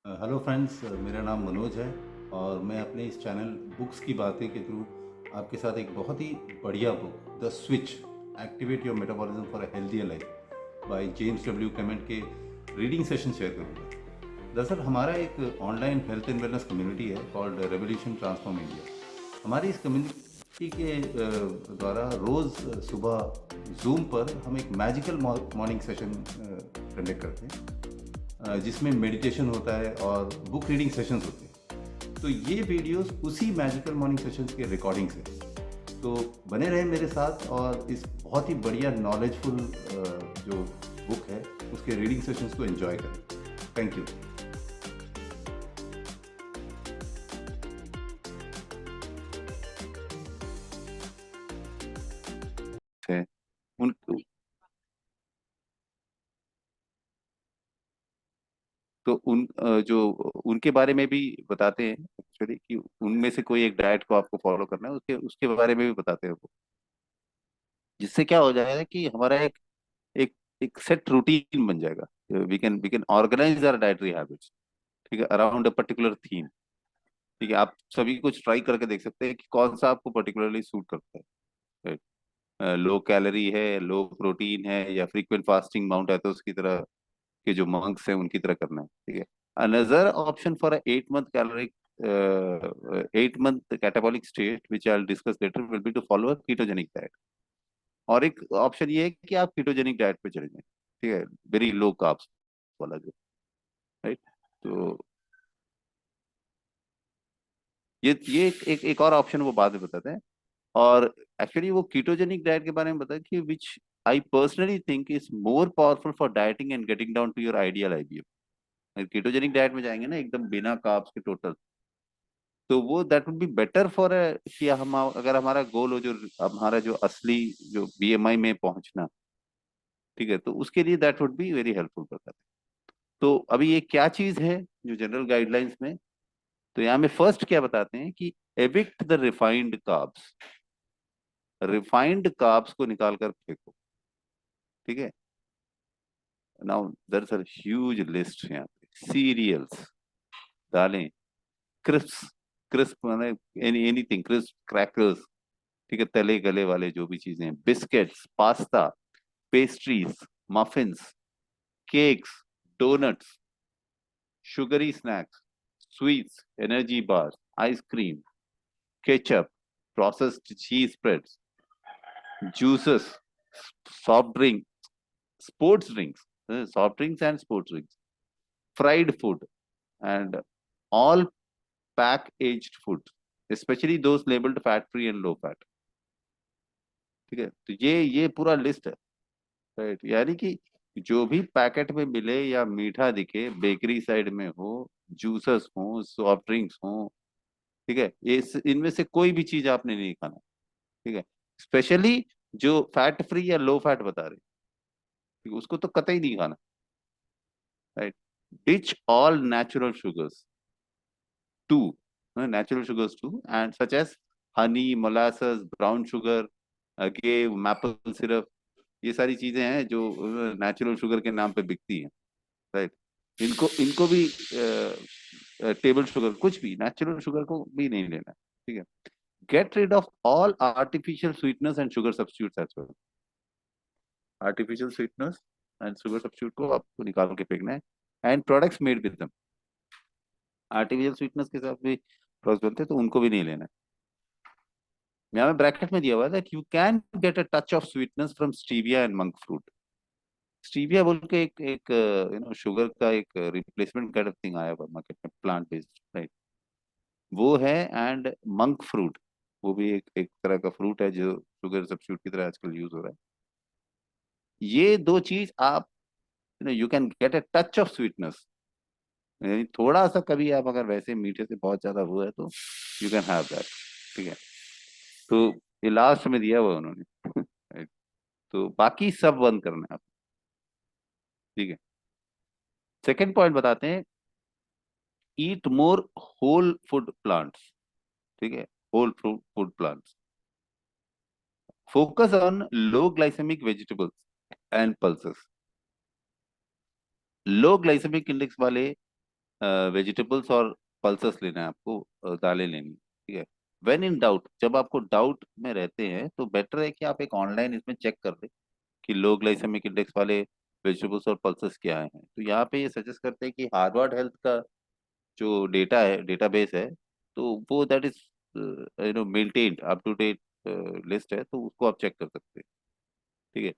Hello friends, मेरा नाम मनोज है और मैं अपने इस चैनल बुक्स की बातें के थ्रू आपके साथ एक बहुत ही बढ़िया book the switch activate your metabolism for a healthier life by James W Clement के रीडिंग सेशन शेयर करूँगा। दरअसल हमारा एक online health and wellness community है कॉल्ड रेवोल्यूशन ट्रांसफॉर्म इंडिया। हमारी इस कम्युनिटी के द्वारा रोज़ सुबह जूम पर हम एक मैजिकल मॉर्निंग सेशन कंडक्ट करते हैं, जिसमें मेडिटेशन होता है और बुक रीडिंग सेशंस होते हैं। तो ये वीडियोस उसी मैजिकल मॉर्निंग सेशंस के रिकॉर्डिंग्स हैं। तो बने रहें मेरे साथ और इस बहुत ही बढ़िया नॉलेजफुल जो बुक है उसके रीडिंग सेशंस को एंजॉय करें। Thank you. है उन तो उन जो उनके बारे में भी बताते हैं एक्चुअली कि उनमें से कोई एक डाइट को आपको फॉलो करना है, उसके उसके बारे में भी बताते हैं वो। जिससे क्या हो जाएगा कि हमारा एक एक एक सेट रूटीन बन जाएगा। We can organise our dietary habits, ठीक है, अराउंड अ पर्टिकुलर थीम। ठीक है, आप सभी कुछ ट्राई करके देख सकते हैं कि कौन सा आपको पर्टिकुलरली सूट करता है। लो कैलोरी है, लो प्रोटीन है, या फ्रीक्वेंट फास्टिंग माउंट एथोस की तरह के जो मंक्स हैं उनकी तरह करना है। ठीक है, another option for 8 month caloric 8 month catabolic state which I'll discuss later will be to follow a ketogenic diet। और एक ऑप्शन ये है कि आप कीटोजेनिक डाइट पे चले जाएं, ठीक है, वेरी लो कार्ब्स वाला जो, राइट। तो ये एक और ऑप्शन वो बाद में बताते हैं। और एक्चुअली वो कीटोजेनिक डाइट के बारे में बताया कि which I personally think is more powerful for dieting and getting down to your ideal IBF. Ketogenic diet में जाएंगे ना एकदम बिना कार्ब्स के टोटल, तो वो that would be better for कि हम अगर हमारा गोल हो जो हमारा जो असली जो बीएमआई में पहुंचना, ठीक है, तो उसके लिए that would be very helpful करता है। तो अभी ये क्या चीज है जो जनरल गाइडलाइंस में, तो यहाँ में फर्स्ट क्या बताते हैं कि evict the refined carbs. Refined carbs को निकाल कर फेंको। ठीक है, now there is a huge list यहाँ पे। सीरियल्स, दालें, क्रिस्प, क्रिस्प माने एनीथिंग, क्रिस्प क्रैकर्स, ठीक है, तले गले वाले जो भी चीजें हैं, biscuits, pasta, pastries, muffins, cakes, donuts, sugary snacks, sweets, energy bar, ice cream, ketchup, processed cheese spreads, juices, soft drink, sports drinks, soft drinks and sports drinks, fried food, and all pack aged food, especially those labeled fat free and low fat। ठीक है, तो ये पूरा list है, right. यानी कि जो भी पैकेट में मिले या मीठा दिखे, बेकरी साइड में हो, जूसस हो, सॉफ्ट ड्रिंक्स हो, ठीक है, ये इनमें से कोई भी चीज आपने नहीं खाना। ठीक है, स्पेशली जो फैट फ्री या लो फैट बता रहे, ठीक है, उसको तो कतई नहीं खाना, right. Ditch all natural sugars too, natural sugars too, and such as honey, molasses, brown sugar, agave, maple syrup, ये सारी चीजें हैं जो नेचुरल शुगर के नाम पे बिकती हैं, राइट। इनको इनको भी टेबल शुगर, कुछ भी नेचुरल शुगर को भी नहीं लेना। ठीक है, get rid of all artificial sweetness and sugar substitutes as well. Artificial sweetness and sugar substitute को आपको निकाल के फेंकना है, and products made with them. Artificial sweetness के साथ भी प्रोडक्ट्स बनते हैं तो उनको भी नहीं लेना है। यहाँ में ब्रैकेट में दिया हुआ है that you can get a touch of sweetness from stevia and monk fruit. Stevia बोल के एक एक शुगर का एक रिप्लेसमेंट काइंड ऑफ थिंग आया हुआ मार्केट में, प्लांट बेस्ड, राइट, वो है। एंड मंक फ्रूट, वो भी एक एक तरह का फ्रूट है जो शुगर सब्स्टिट्यूट की तरह आजकल यूज हो रहा है। ये दो चीज आप, you can get a touch of sweetness, यानी थोड़ा सा कभी आप अगर वैसे मीठे से बहुत ज्यादा हुआ है तो यू कैन हैव दैट। ठीक है, तो ये लास्ट में दिया हुआ उन्होंने right? तो बाकी सब बंद करना है आप। ठीक है, सेकेंड पॉइंट बताते हैं, eat more whole food plants. ठीक है, whole food food plants, focus on low glycaemic vegetables and pulses. Low glycaemic index वाले वेजिटेबल्स और पल्सेस लेना है आपको, दालें लेनी, ठीक है। व्हेन इन डाउट, जब आपको डाउट में रहते हैं तो बेटर है कि आप एक ऑनलाइन इसमें चेक कर लें कि लो ग्लाइसेमिक इंडेक्स वाले वेजिटेबल्स और पल्सेस क्या हैं। तो यहाँ पे ये सजेस्ट करते हैं कि हार्वर्ड हेल्थ का जो डेटा है, डेटाबेस है, तो वो that is maintained up to date list है, तो उसको आप चेक कर सकते हैं, ठीक है।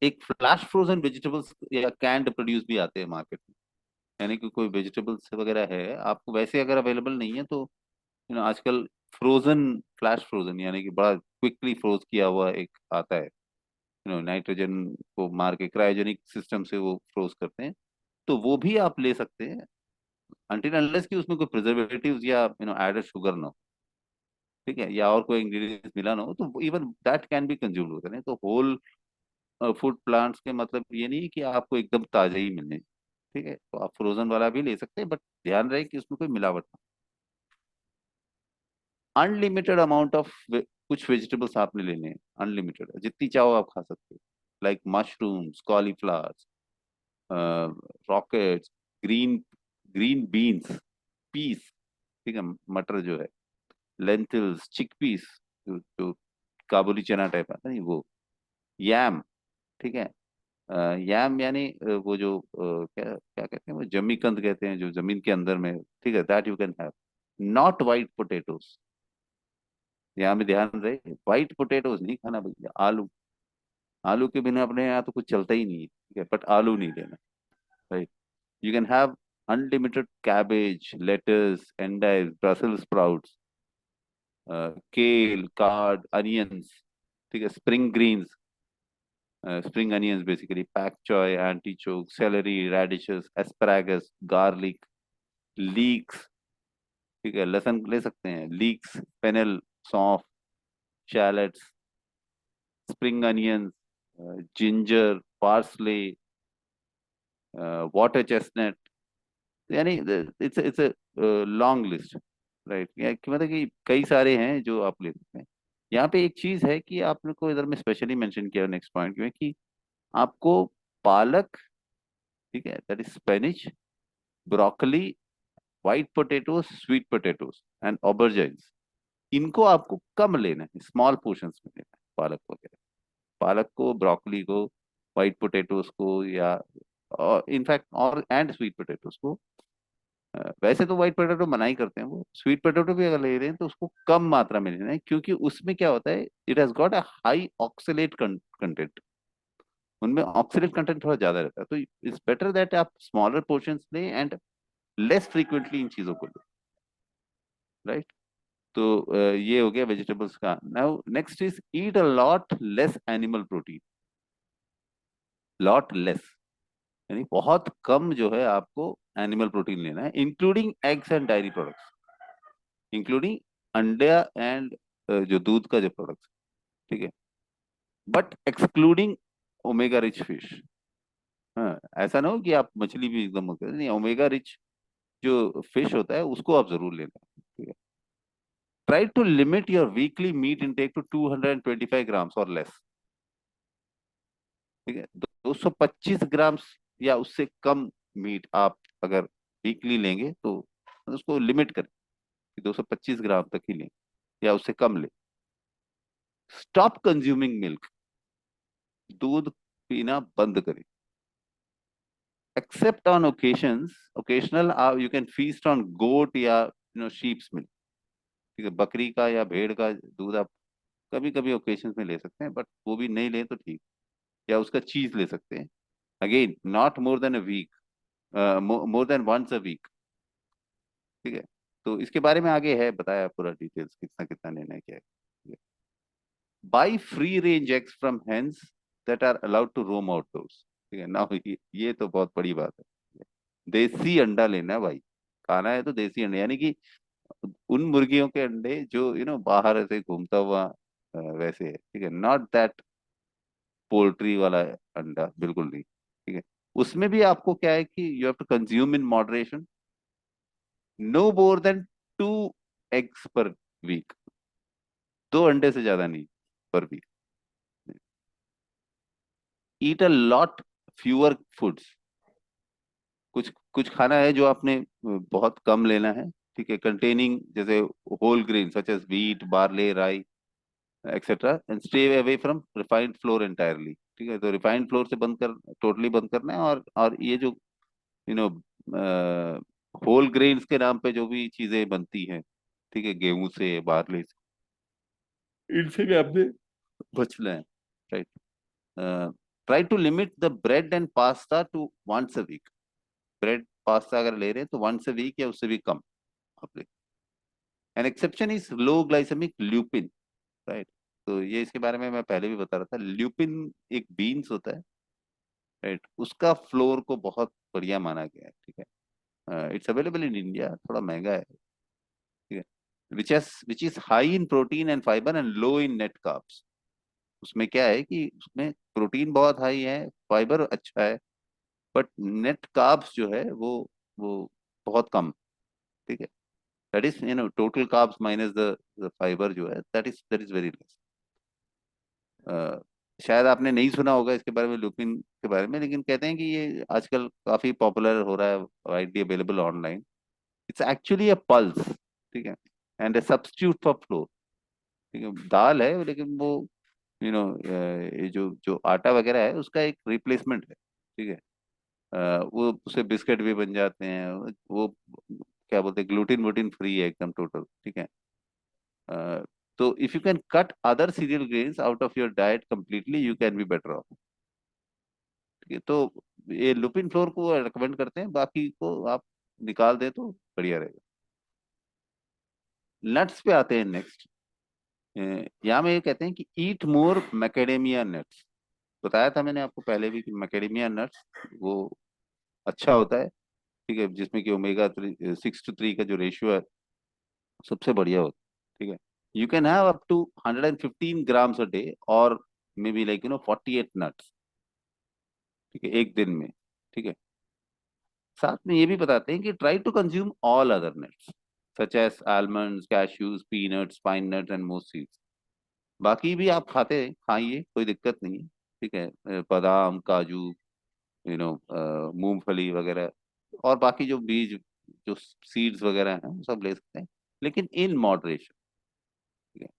एक फ्लैश फ्रोजन वेजिटेबल्स या कैंड प्रोड्यूस भी आते हैं मार्केट में, यानी कि कोई वेजिटेबल्स वगैरह है आपको वैसे अगर अवेलेबल नहीं है तो आजकल फ्रोजन, फ्लैश फ्रोजन यानी कि बड़ा क्विकली फ्रोज किया हुआ एक आता है, नाइट्रोजन को मार के क्रायोजेनिक सिस्टम से वो फ्रोज करते हैं, तो वो भी आप ले सकते हैं, अनटिल अनलेस कि उसमें कोई प्रिजर्वेटिव्स या एडेड शुगर ना हो, ठीक है, या और कोई इंग्रेडिएंट्स मिला ना हो, तो even that can be consumed होता है। तो होल फूड प्लांट्स के मतलब ये नहीं कि आपको एकदम ताजा ही मिलने, ठीक है, तो आप फ्रोजन वाला भी ले सकते हैं, बट ध्यान रहे कि उसमें कोई मिलावट ना। अनलिमिटेड अमाउंट ऑफ कुछ वेजिटेबल्स आपने लेने हैं, अनलिमिटेड, जितनी चाहो आप खा सकते हो, like mushrooms, cauliflowers, rockets, green green beans, peas, ठीक है, मटर जो है, लेंटिल्स, चिकपीस, जो काबुली चना टाइप आता है नहीं वो, यैम, ठीक है, याम यानी वो जो क्या क्या कहते हैं, वो जमीकंद कहते हैं जो जमीन के अंदर में, ठीक है, that you can have, not white potatoes. यहाँ भी ध्यान रहे, वाइट पोटैटोज नहीं खाना भैया, आलू, आलू के बिना अपने यहाँ तो कुछ चलता ही नहीं है, ठीक है, बट आलू नहीं लेना, right. You can have unlimited cabbage, lettuce, endive, brussel sprouts, kale, chard, onions, ठीक है, spring greens, spring onions basically, pak choy, artichoke, celery, radishes, asparagus, garlic, leeks, ठीक है, लहसुन ले सकते हैं, लीक्स, फेनल, सौंफ, shallots, spring onions, ginger, parsley, water chestnut, यानी it's a long list, right, मतलब कि कई सारे हैं जो आप ले सकते हैं। यहाँ पे एक चीज है कि आपने को इधर में स्पेशली मेंशन किया नेक्स्ट पॉइंट में कि आपको पालक, ठीक है, that is spinach, broccoli, white potatoes, sweet potatoes and aubergines, इनको आपको कम लेना है, स्मॉल पोर्शंस में लेना है, पालक वगैरह, पालक को, ब्रोकली को, व्हाइट पोटैटोज को, या और इनफैक्ट और एंड स्वीट पोटैटोज को, वैसे तो व्हाइट पोटैटो मना ही करते हैं, वो स्वीट पोटैटो भी अगर ले रहे हैं तो उसको कम मात्रा में लेना है, क्योंकि उसमें क्या होता है, it has got a high oxalate content, उनमें ऑक्सीडेंट कंटेंट थोड़ा ज्यादा रहता है, तो इट्स बेटर दैट आप स्मॉलर पोर्शंस लें एंड लेस फ्रीक्वेंटली इन चीजों को लें, राइट। तो ये हो गया वेजिटेबल्स का। Now next is eat a lot less animal protein, lot less यानी बहुत कम जो है आपको एनिमल प्रोटीन लेना है, including eggs and diary products, including अंडा एंड जो दूध का जो प्रोडक्ट्स, ठीक है, but excluding omega rich fish. हाँ, ऐसा ना हो कि आप मछली भी एकदम नहीं, ओमेगा रिच जो फिश होता है उसको आप जरूर लेना, ठीक है। Try to limit your weekly meat intake to 225 grams और लेस, ठीक है, 225 ग्राम्स या उससे कम मीट आप अगर वीकली लेंगे तो उसको लिमिट करें कि 225 ग्राम तक ही लें या उससे कम लें। स्टॉप कंज्यूमिंग मिल्क, दूध पीना बंद करें। Except on occasions, occasional you can feast on goat या शीप्स मिल्क, ठीक है, बकरी का या भेड़ का दूध आप कभी कभी ओकेशंस में ले सकते हैं, बट वो भी नहीं लें तो ठीक, या उसका चीज ले सकते हैं, again not more than a week, more than once a week, ठीक है। तो इसके बारे में आगे है बताया पूरा डिटेल्स, कितना कितना लेना है क्या है। Buy free range eggs from hens that are allowed to roam outdoors, ठीक है ना, ये तो बहुत बड़ी बात है, देसी अंडा लेना है भाई, खाना है तो देसी अंडा, यानी कि उन मुर्गियों के अंडे जो बाहर ऐसे घूमता हुआ वैसे है, ठीक है, नॉट दैट पोल्ट्री वाला अंडा, बिल्कुल नहीं, ठीक है। उसमें भी आपको क्या है कि you have to consume in moderation, no more than 2 eggs per week, 2 अंडे से ज्यादा नहीं per week. Eat a lot fewer foods, कुछ कुछ खाना है जो आपने बहुत कम लेना है, ठीक है, कंटेनिंग जैसे whole grain such as wheat, barley, rye etcetera, and stay away from refined flour entirely, ठीक है। तो रिफाइंड फ्लोर से बंद कर, टोटली बंद करना है। और ये जो यू नो होल ग्रेन्स के नाम पे जो भी चीजें बनती हैं, ठीक है, गेहूं से, बार्ले से, इनसे भी आपने बचना है, right. Try to limit the bread and pasta to once a week. Bread pasta अगर ले रहे हैं तो वंस अ वीक या उससे भी कम आप ले। An exception is low glycaemic lupin, right. तो ये इसके बारे में मैं पहले भी बता रहा था। ल्यूपिन एक बीन्स होता है, राइट, उसका फ्लोर को बहुत बढ़िया माना गया है, ठीक है। इट्स अवेलेबल इन इंडिया, थोड़ा महंगा है, ठीक है। Which is high in protein and fibre and low in net carbs. उसमें क्या है कि उसमें प्रोटीन बहुत हाई है, फाइबर अच्छा है, बट नेट कार्ब्स जो है वो बहुत कम, ठीक है। That is total carbs minus the fibre जो है, दैट इज वेरी लेस। शायद आपने नहीं सुना होगा इसके बारे में, लुपिन के बारे में, लेकिन कहते हैं कि ये आजकल काफी पॉपुलर हो रहा है, widely available online. It's actually a pulse, ठीक है, and a substitute for floor, ठीक है। दाल है लेकिन वो ये जो जो आटा वगैरह है उसका एक रिप्लेसमेंट है, ठीक है। वो उससे बिस्किट भी बन जाते हैं, वो क्या बोलते हैं, ग्लूटिन वुटिन फ्री है एकदम टोटल, ठीक है। तो if you can cut other serial grains out of your diet completely, you can be better of, ठीक है। तो ये लुपिन फ्लोर को रिकमेंड करते हैं, बाकी को आप निकाल दें तो बढ़िया रहेगा। नट्स पे आते हैं नेक्स्ट। यहाँ में ये कहते हैं कि ईट मोर मैकेडेमिया नट्स। बताया था मैंने आपको पहले भी कि मैकेडेमिया नट्स वो अच्छा होता है, ठीक है, जिसमें कि ओमेगा 6 to 3 का जो रेशियो है सबसे बढ़िया होता है, ठीक है। You can have up to 115 grams a day, और मे बी लाइक 48 नट्स, ठीक है, एक दिन में, ठीक है। साथ में ये भी बताते हैं कि try to consume all other nuts such as almonds, cashews, peanuts, pine nuts and most seeds. बाकी भी आप खाइए, कोई दिक्कत नहीं है, ठीक है। बादाम, काजू, मूंगफली वगैरह, और बाकी जो बीज, जो सीड्स वगैरह हैं वो सब ले सकते हैं, लेकिन इन मॉडरेशन, ठीक है।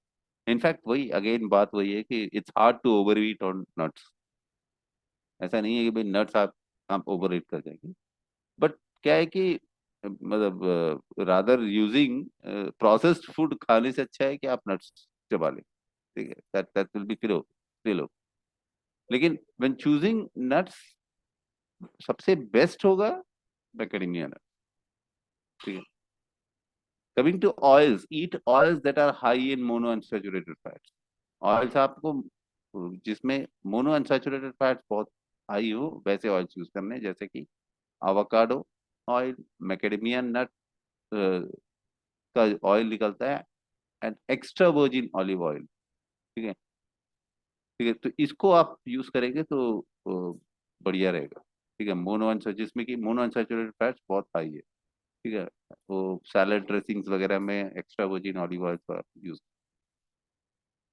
इनफैक्ट वही अगेन बात वही है कि it's hard to overeat on nuts. ऐसा नहीं है कि भाई नट्स आप ओवर ईट कर जाएंगे, बट क्या है कि मतलब रादर यूजिंग प्रोसेस्ड फूड खाने से अच्छा है कि आप नट्स चबा लें, ठीक है। That that will be kilo. लेकिन व्हेन चूजिंग नट्स सबसे बेस्ट होगा मैकेडेमिया नट, ठीक है। Coming to oils, eat oils that are high in mono unsaturated fats. Oils आपको जिसमें मोनो अनसैचुरेटेड फैट्स बहुत हाई हो वैसे ऑयल्स यूज करने हैं, जैसे कि आवाकाडो ऑयल, मैकेडेमिया नट का ऑयल निकलता है, and extra virgin olive oil, ठीक है, ठीक है। तो इसको आप यूज करेंगे तो बढ़िया रहेगा, ठीक है। जिसमें कि मोनो अनसैचुरेटेड फैट्स बहुत हाई है, ठीक है। वो सैलड ड्रेसिंग्स वगैरह में एक्स्ट्रा वर्जिन ऑलिव ऑयल का यूज।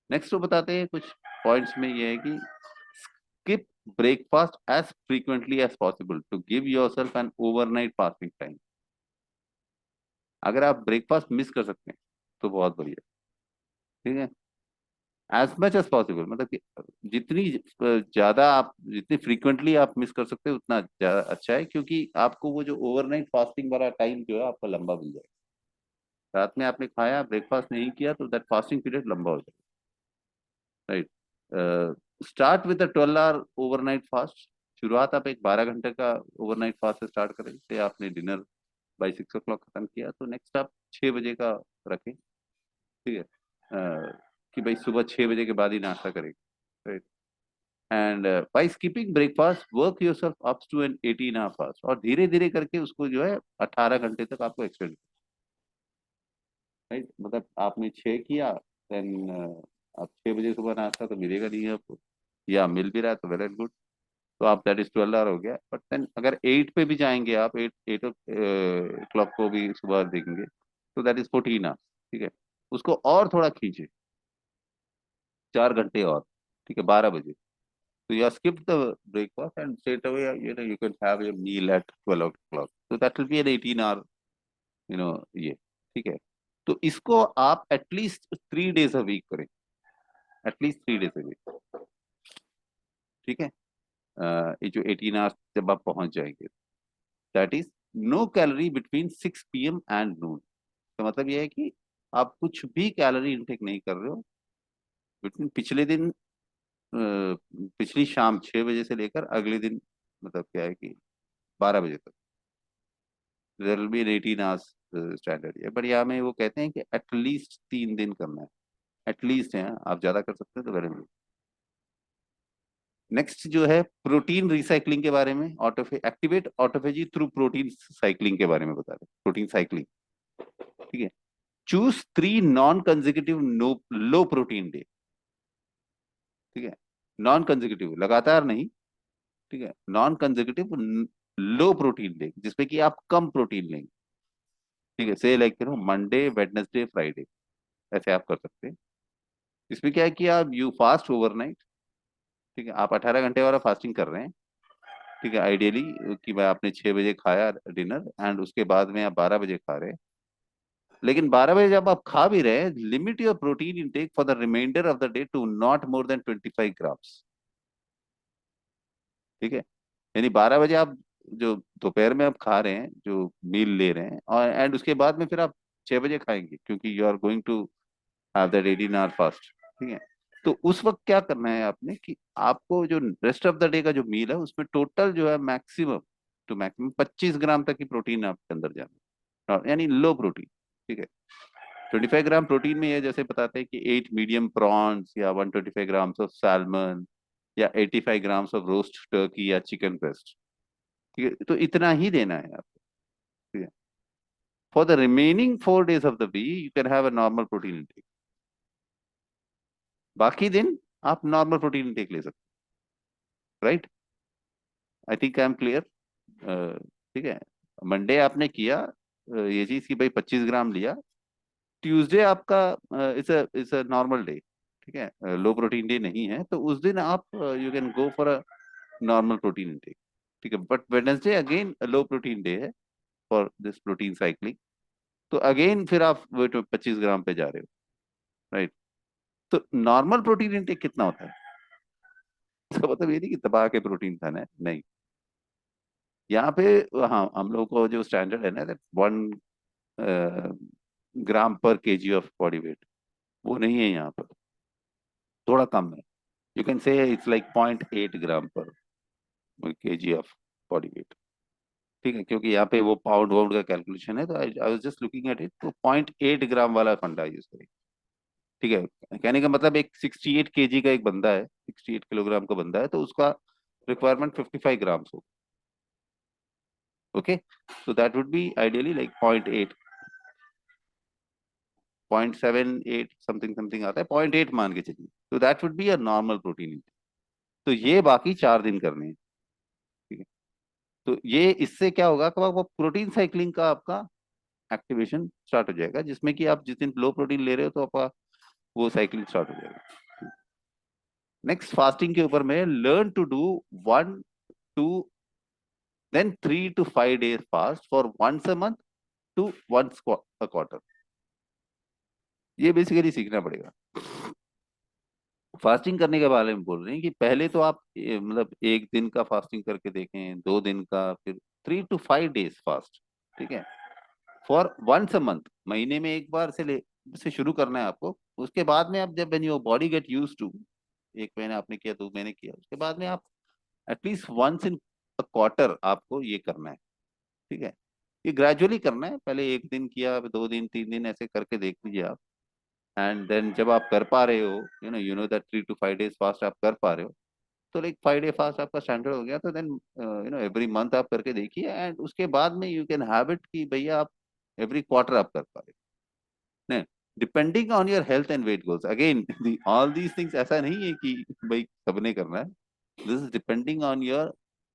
नेक्स्ट वो बताते हैं कुछ पॉइंट्स में ये है कि skip breakfast as frequently as possible to give yourself an overnight fasting time. अगर आप ब्रेकफास्ट मिस कर सकते हैं तो बहुत बढ़िया, ठीक है। एज मच एज पॉसिबल मतलब कि जितनी ज्यादा आप, जितनी फ्रीक्वेंटली आप मिस कर सकते हैं उतना ज्यादा अच्छा है, क्योंकि आपको वो जो ओवरनाइट फास्टिंग वाला टाइम जो है आपका लंबा मिल जाएगा। रात में आपने खाया, ब्रेकफास्ट नहीं किया, तो दैट फास्टिंग पीरियड लंबा हो जाएगा, right. Start with 12 hour overnight fast. शुरुआत आप एक 12 घंटे का ओवरनाइट फास्ट से स्टार्ट करें। जैसे आपने डिनर बाई 6 o'clock खत्म किया, तो नेक्स्ट आप 6 बजे का रखें, ठीक है। कि भाई सुबह 6 बजे के बाद ही नाश्ता करें, right. And by skipping breakfast work yourself up to an 18 hour fast, और धीरे धीरे करके उसको जो है 18 घंटे तक आपको एक्सटेंड, राइट। मतलब आपने 6 किया, देन आप 6 बजे सुबह नाश्ता तो मिलेगा नहीं है आपको, या मिल भी रहा है तो वेल एंड गुड। तो आप दैट इज 12 आवर हो गया, बट देन अगर 8 पे भी जाएंगे आप, एट क्लॉक को भी सुबह देखेंगे, तो दैट इज 14 आवर, ठीक है। उसको और थोड़ा खींचे, 4 घंटे और, ठीक है, 12 बजे। So you skip the breakfast and straight away, you can have your meal at 12 o'clock. So that will be an 18 hour, ये, ठीक है। तो इसको आप एटलीस्ट 3 days a week करें, एटलीस्ट 3 days a week, ठीक है। ये जो 18 hours जब आप पहुंच जाएंगे, that is no calorie between 6 PM and noon. तो मतलब ये है कि आप कुछ भी कैलोरी इनटेक नहीं कर रहे हो बिटवीन पिछले दिन, पिछली शाम 6 बजे से लेकर अगले दिन, मतलब क्या है कि 12 बजे तक। There will be 18 hours standard है, बट यहाँ में वो कहते हैं कि एटलीस्ट 3 दिन करना है, एटलीस्ट है, आप ज्यादा कर सकते हैं तो वेरी गुड। नेक्स्ट जो है प्रोटीन रिसाइकलिंग के बारे में, activate autophagy through protein cycling के बारे में बता रहे, प्रोटीन साइक्लिंग, ठीक है। चूज 3 नॉन कंजिक्यूटिव लो प्रोटीन डे, ठीक है, नॉन कंजिक्यूटिव, लगातार नहीं, ठीक है, नॉन कंजिक्यूटिव लो प्रोटीन डे जिसमें कि आप कम प्रोटीन लेंगे, ठीक है, से लाइक मंडे वेडनेसडे फ्राइडे, ऐसे आप कर सकते हैं। इसमें क्या है कि आप यू फास्ट ओवरनाइट, ठीक है, आप 18 घंटे वाला फास्टिंग कर रहे हैं, ठीक है, आइडियली कि मैं आपने 6 बजे खाया डिनर एंड उसके बाद में आप 12 बजे खा रहे हैं, लेकिन 12 बजे जब आप खा भी रहे हैं, limit your protein intake for the reminder of the day to not more than 25 grams, ठीक है। यानी 12 बजे आप जो दोपहर में आप खा रहे हैं, जो मील ले रहे हैं, और एंड उसके बाद में फिर आप 6 बजे खाएंगे क्योंकि you are going to have that 18 hour fast, ठीक है। तो उस वक्त क्या करना है आपने कि आपको जो रेस्ट ऑफ द डे का जो मील है उसमें टोटल जो है मैक्सिमम टू मैक्सिमम 25 ग्राम तक की प्रोटीन आपके अंदर जाना है, यानी लो प्रोटीन, ठीक है। 25 ग्राम प्रोटीन में ये जैसे बताते हैं कि 8 मीडियम प्रॉन्स या 125 ग्राम्स ऑफ सैल्मन या 85 ग्राम्स ऑफ रोस्ट टर्की या चिकन ब्रेस्ट, ठीक है, तो इतना ही देना है आपको, ठीक है। For the remaining 4 days of the week you can have a normal protein intake, बाकी दिन आप नॉर्मल प्रोटीन इंटेक ले सकते हैं, right. I think I am clear, ठीक है। मंडे आपने किया ये चीज की भाई 25 ग्राम लिया, ट्यूसडे आपका इट्स अ नॉर्मल डे, ठीक है, लो प्रोटीन डे नहीं है, तो उस दिन आप you can go for a normal protein intake, ठीक है। But Wednesday again low protein day है फॉर दिस प्रोटीन साइक्लिंग, तो अगेन फिर आप 25 ग्राम पे जा रहे हो, राइट। तो नॉर्मल प्रोटीन इंटेक कितना होता है? इसका मतलब ये नहीं कि दबा के प्रोटीन खाना है, नहीं। यहाँ पे हाँ, हम लोग को जो स्टैंडर्ड है ना, 1 ग्राम पर केजी ऑफ बॉडी वेट, वो नहीं है यहाँ पर, थोड़ा कम है। You can say it's like 0.8 ग्राम पर केजी ऑफ बॉडी वेट, ठीक है, क्योंकि यहाँ पे वो पाउंड वाउंड का कैलकुलेशन है, तो I was just looking at it, तो 0.8 ग्राम वाला फंडा यूज करें, ठीक है। कहने का मतलब एक 68 kg का एक बंदा है, 68 किलोग्राम का बंदा है, तो उसका रिक्वायरमेंट 55 ग्राम्स हो, okay. So that would be ideally like 0.8, 0.78 something something आता है, 0.8 मान के चलिए, तो that would be a normal protein. तो ये बाकी 4 दिन करने हैं, ठीक है। तो ये इससे क्या होगा कि वो प्रोटीन साइक्लिंग का आपका एक्टिवेशन स्टार्ट हो जाएगा, जिसमें कि आप जिस दिन लो प्रोटीन ले रहे हो तो आपका वो साइक्लिंग स्टार्ट हो जाएगा। नेक्स्ट फास्टिंग के ऊपर में learn to do 1 2 then 3 to 5 days fast for once a month to once a quarter। ये बेसिकली सीखना पड़ेगा। फास्टिंग करने के बारे में बोल रहे हैं कि पहले तो आप मतलब 1 दिन का फास्टिंग करके देखें, 2 दिन का, फिर 3 to 5 days फास्ट, ठीक है, फॉर वंस अ मंथ, महीने में एक बार से शुरू करना है आपको। उसके बाद में आप जब when your body get used to, 1 महीना आपने किया, 2 महीने किया, उसके बाद में आप at least once in a quarter आपको ये करना है, ठीक है। ये ग्रेजुअली करना है, पहले 1 दिन किया, 2 दिन 3 दिन ऐसे करके देख लीजिए आप, एंड देन जब आप कर पा रहे हो, you know that 3 to 5 days fast आप कर पा रहे हो, तो लाइक 5 डे फास्ट आपका स्टैंडर्ड हो गया, तो देन एवरी मंथ आप करके देखिए, एंड उसके बाद में यू कैन हैव इट कि भैया आप एवरी क्वार्टर आप कर पा रहे हो, नहीं, depending on your health and weight goals. Again all these things ऐसा नहीं है कि भाई सबने करना है, this is depending on your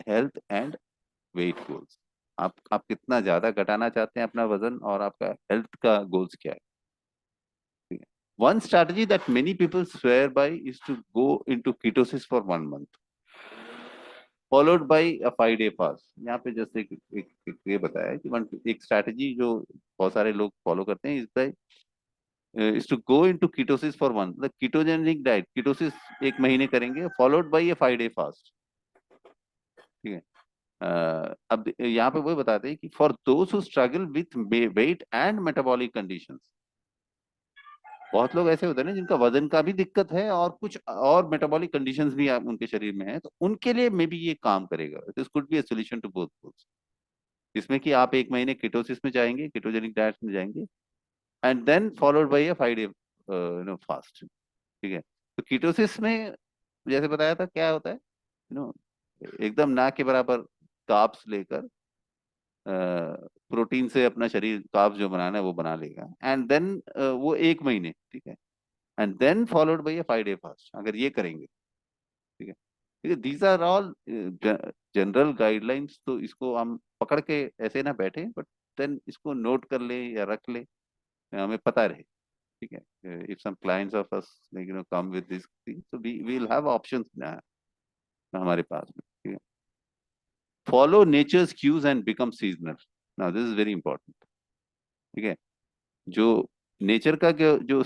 health and weight goals. आप कितना ज्यादा घटाना चाहते हैं अपना वजन, और आपका हेल्थ का गोल्स क्या है। One strategy that many people swear by is to go into ketosis for 1 month. Followed by a 5 day fast. यहाँ पे जैसे ये बताया है कि एक स्ट्रैटेजी जो बहुत सारे लोग फॉलो करते हैं is to go into ketosis for one, the ketogenic diet, ketosis 1 महीने करेंगे followed by a 5 day fast. ठीक है। अब यहाँ पे वही बताते हैं कि for those who struggle with weight and metabolic conditions, बहुत लोग ऐसे होते हैं ना जिनका वजन का भी दिक्कत है और कुछ और मेटाबॉलिक कंडीशंस भी उनके शरीर में है, तो उनके लिए मे बी ये काम करेगा। This could be a solution to both goals, जिसमें कि आप 1 महीने कीटोसिस में जाएंगे, कीटोजेनिक डाइट में जाएंगे, and then followed by a 5 day fast. ठीक है। तो कीटोसिस में जैसे बताया था क्या होता है, एकदम ना के बराबर कार्ब्स लेकर प्रोटीन से अपना शरीर कार्ब्स जो बनाना है वो बना लेगा, एंड देन वो 1 महीने, ठीक है, and then followed by a 5 day fast, अगर ये करेंगे। ठीक है। ठीक है, these are all general guidelines, तो इसको हम पकड़ के ऐसे ना बैठे, बट देन इसको नोट कर ले या रख ले, हमें पता रहे। ठीक है। If some clients of us come with this thing, so we will have options ना हमारे पास में। ठीक है। Follow nature's cues and become seasonal. Now this is very important. ठीक है। जो नेचर का जो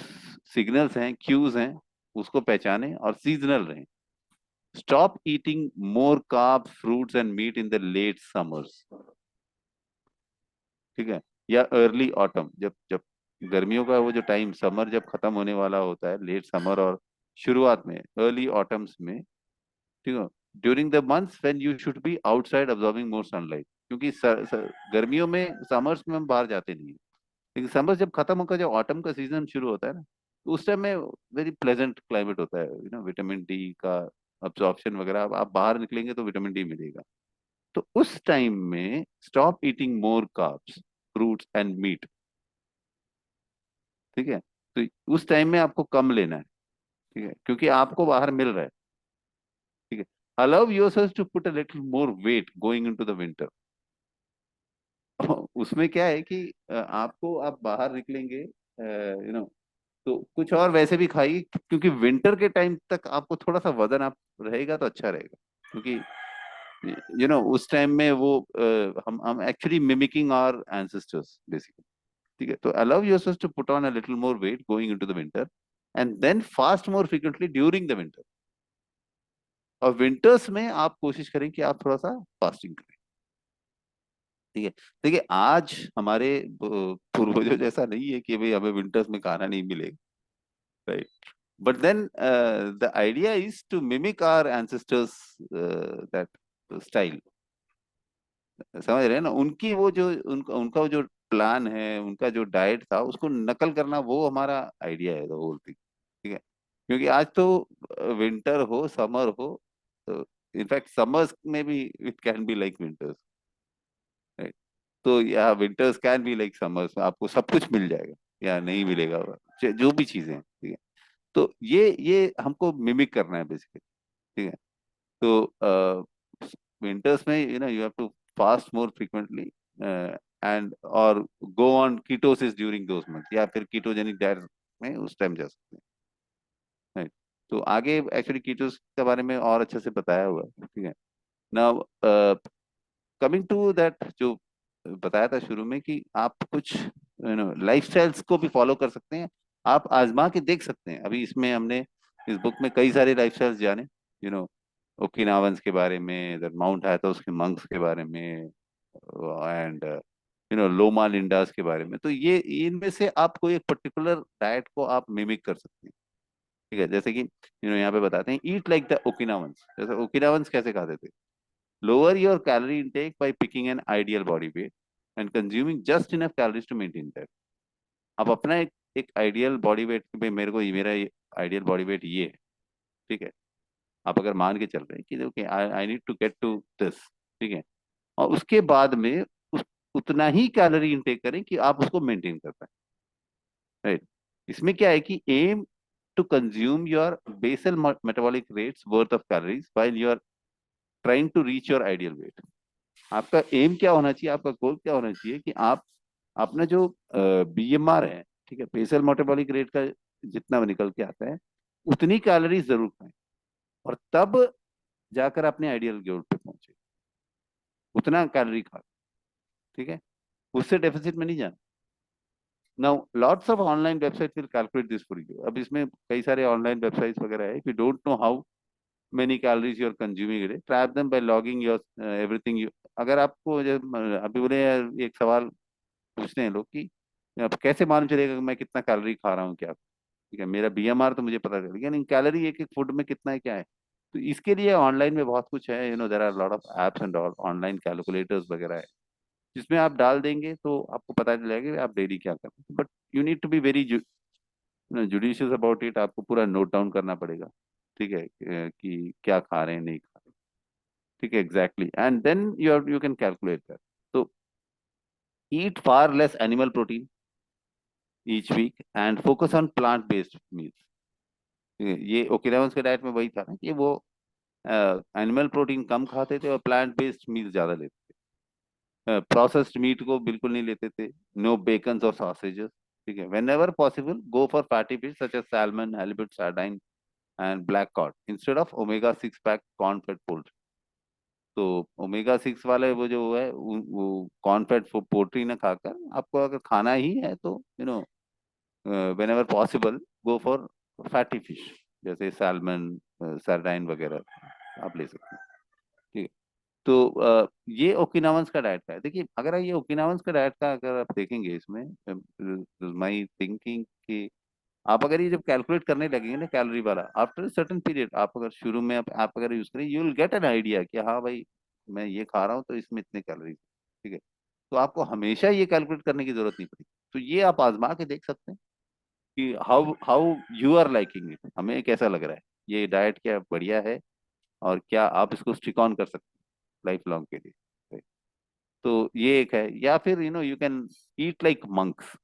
सिग्नल्स हैं, क्यूज हैं, उसको पहचाने और सीजनल रहें। Stop eating more carb, fruits and meat in the late summers. ठीक है। या अर्ली ऑटम, जब जब गर्मियों का वो जो टाइम, समर जब खत्म होने वाला होता है, लेट समर, और शुरुआत में अर्ली ऑटम्स में। ठीक है। During the months when you should be outside absorbing more sunlight, क्योंकि गर्मियों में, समर्स में हम बाहर जाते नहीं है, लेकिन समर जब खत्म होकर जब ऑटम का सीजन शुरू होता है ना, तो उस टाइम में वेरी प्लेजेंट क्लाइमेट होता है, विटामिन डी का अब्जॉर्प्शन वगैरह, आप बाहर निकलेंगे तो विटामिन डी मिलेगा। तो उस टाइम में stop eating more carbs, fruits and meat. ठीक है। तो उस टाइम में आपको कम लेना है। ठीक है, क्योंकि आपको बाहर मिल रहा है। ठीक है। Allow yourself to put a little more weight going into the winter. उसमें क्या है कि आपको, आप बाहर निकलेंगे, तो कुछ और वैसे भी खाइए, क्योंकि विंटर के टाइम तक आपको थोड़ा सा वजन आप रहेगा तो अच्छा रहेगा, क्योंकि उस टाइम में वो हम actually mimicking our ancestors basically. ठीक है। तो allow yourself to put on a little more weight going into the winter, and then fast more frequently during the winter. और विंटर्स में आप कोशिश करें कि आप थोड़ा सा फास्टिंग करें। ठीक है। देखिए, आज हमारे पूर्वजों जैसा नहीं है कि भाई हमें विंटर्स में खाना नहीं मिलेगा, right? But then the idea is to mimic our ancestors that style. समझ रहे हैं ना, उनकी वो जो उनका उनका वो जो प्लान है, उनका जो डाइट था, उसको नकल करना, वो हमारा आइडिया है, द होल थिंग। ठीक है। क्योंकि आज तो विंटर हो, समर हो, तो इनफैक्ट समर्स में भी it can be like winters, right? तो या winters can be like summers, आपको सब कुछ मिल जाएगा या नहीं मिलेगा, जो भी चीजें हैं। ठीक है। तो ये हमको मिमिक करना है बेसिकली। ठीक है। तो विंटर्स में you have to fast more frequently, and और go on ketosis during those month, या फिर कीटोजेनिक डाइट में उस टाइम जा सकते हैं, right? तो आगे एक्चुअली कीटोस के बारे में और अच्छे से बताया हुआ है। ठीक है। नाउ कमिंग टू दैट, जो बताया था शुरू में कि आप कुछ लाइफस्टाइल्स को भी फॉलो कर सकते हैं, आप आजमा के देख सकते हैं। अभी इसमें हमने इस बुक में कई सारे लाइफस्टाइल्स जाने, यू नो ओकिनावंस के बारे में, माउंट हाथोस के मंक्स के बारे में, एंड लोमा लिंडास के बारे में। तो ये इनमें से आप कोई एक पर्टिकुलर डाइट को आप मिमिक कर सकते हैं। ठीक है। जैसे कि यहाँ पे बताते हैं, ईट लाइक द ओकिनावंस। जैसे ओकिनावंस कैसे खाते थे? Lower your calorie intake by picking an ideal body weight and consuming just enough calories to maintain that. आप अपना एक आइडियल बॉडी वेट, मेरे को मेरा आइडियल बॉडी वेट ये है। ठीक है। आप अगर मान के चल रहे हैं कि okay, I need to get to this. ठीक है। और उसके बाद में उतना ही कैलोरी इंटेक करें कि आप उसको मेंटेन कर पाए, राइट? इसमें क्या है कि aim to consume your basal metabolic rates worth of calories while you are trying to reach your ideal weight. आपका एम क्या होना चाहिए, आपका गोल क्या होना चाहिए कि आप अपना जो बीएमआर है, ठीक है, बेसल मेटाबॉलिक रेट का जितना निकल के आता है, उतनी कैलोरी जरूर खाएं, और तब जाकर अपने आइडियल गोल पे पहुंचे। उतना कैलोरी खा, ठीक है, उससे डेफिसिट में नहीं जाना। Now lots of online website will calculate this for you. अब इसमें कई सारे ऑनलाइन वेबसाइट्स वगैरह है, if you don't know how many calories you are consuming it, trap them by logging your everything you. अगर आपको अभी बोले एक सवाल पूछते हैं लोग कि अब कैसे मालूम चलेगा कि मैं कितना कैलोरी खा रहा हूँ क्या, ठीक है, मेरा बीएमआर तो मुझे पता चल गया, लेकिन कैलोरी एक एक फूड में कितना है क्या है। तो इसके लिए ऑनलाइन में बहुत कुछ है, there are lot of apps and all, online calculators वगैरह है, जिसमें आप डाल देंगे तो आपको पता चल जाएगा कि आप डेली क्या कर रहे हैं। But you need to be very judicious about it, आपको पूरा नोट डाउन करना पड़ेगा, ठीक है, कि क्या खा रहे हैं नहीं खा रहे, ठीक है, exactly, and then you can calculate that. तो eat far less animal protein each week and focus on plant based meals. ये ओकिनावंस के डाइट में वही था ना कि वो एनिमल प्रोटीन कम खाते थे और प्लांट बेस्ड मील ज्यादा लेते थे, प्रोसेस्ड मीट को बिल्कुल नहीं लेते थे, नो बेकन्स और सॉसेजेस, ठीक है, whenever possible go for fatty fish such as salmon, halibut, sardine and black cod instead of omega 6 pack corn fed poultry। तो ओमेगा 6 वाले वो जो है वो कॉर्न फेड पोल्ट्री ना खाकर आपको अगर खाना ही है तो when ever possible go for fatty fish, जैसे सैल्मन, सरडाइन वगैरह आप ले सकते हैं, ठीक है। तो ये ओकिनावंस का डाइट का है। देखिए अगर ये ओकिनावंस का डाइट का अगर आप देखेंगे इसमें, माई थिंकिंग कि आप अगर ये जब कैलकुलेट करने लगेंगे ना कैलोरी वाला, आफ्टर सर्टेन पीरियड, आप अगर शुरू में आप अगर यूज करें, you will get an idea कि हाँ भाई मैं ये खा रहा हूँ तो इसमें इतने कैलोरी, ठीक है। तो आपको हमेशा ये कैलकुलेट करने की जरूरत नहीं पड़ेगी। तो ये आप आजमा के देख सकते हैं कि how how you are liking it, हमें कैसा लग रहा है, ये डाइट क्या बढ़िया है और क्या आप इसको स्टिक ऑन कर सकते हैं लाइफ लॉन्ग के लिए, right? तो ये एक है, या फिर you can eat like monks,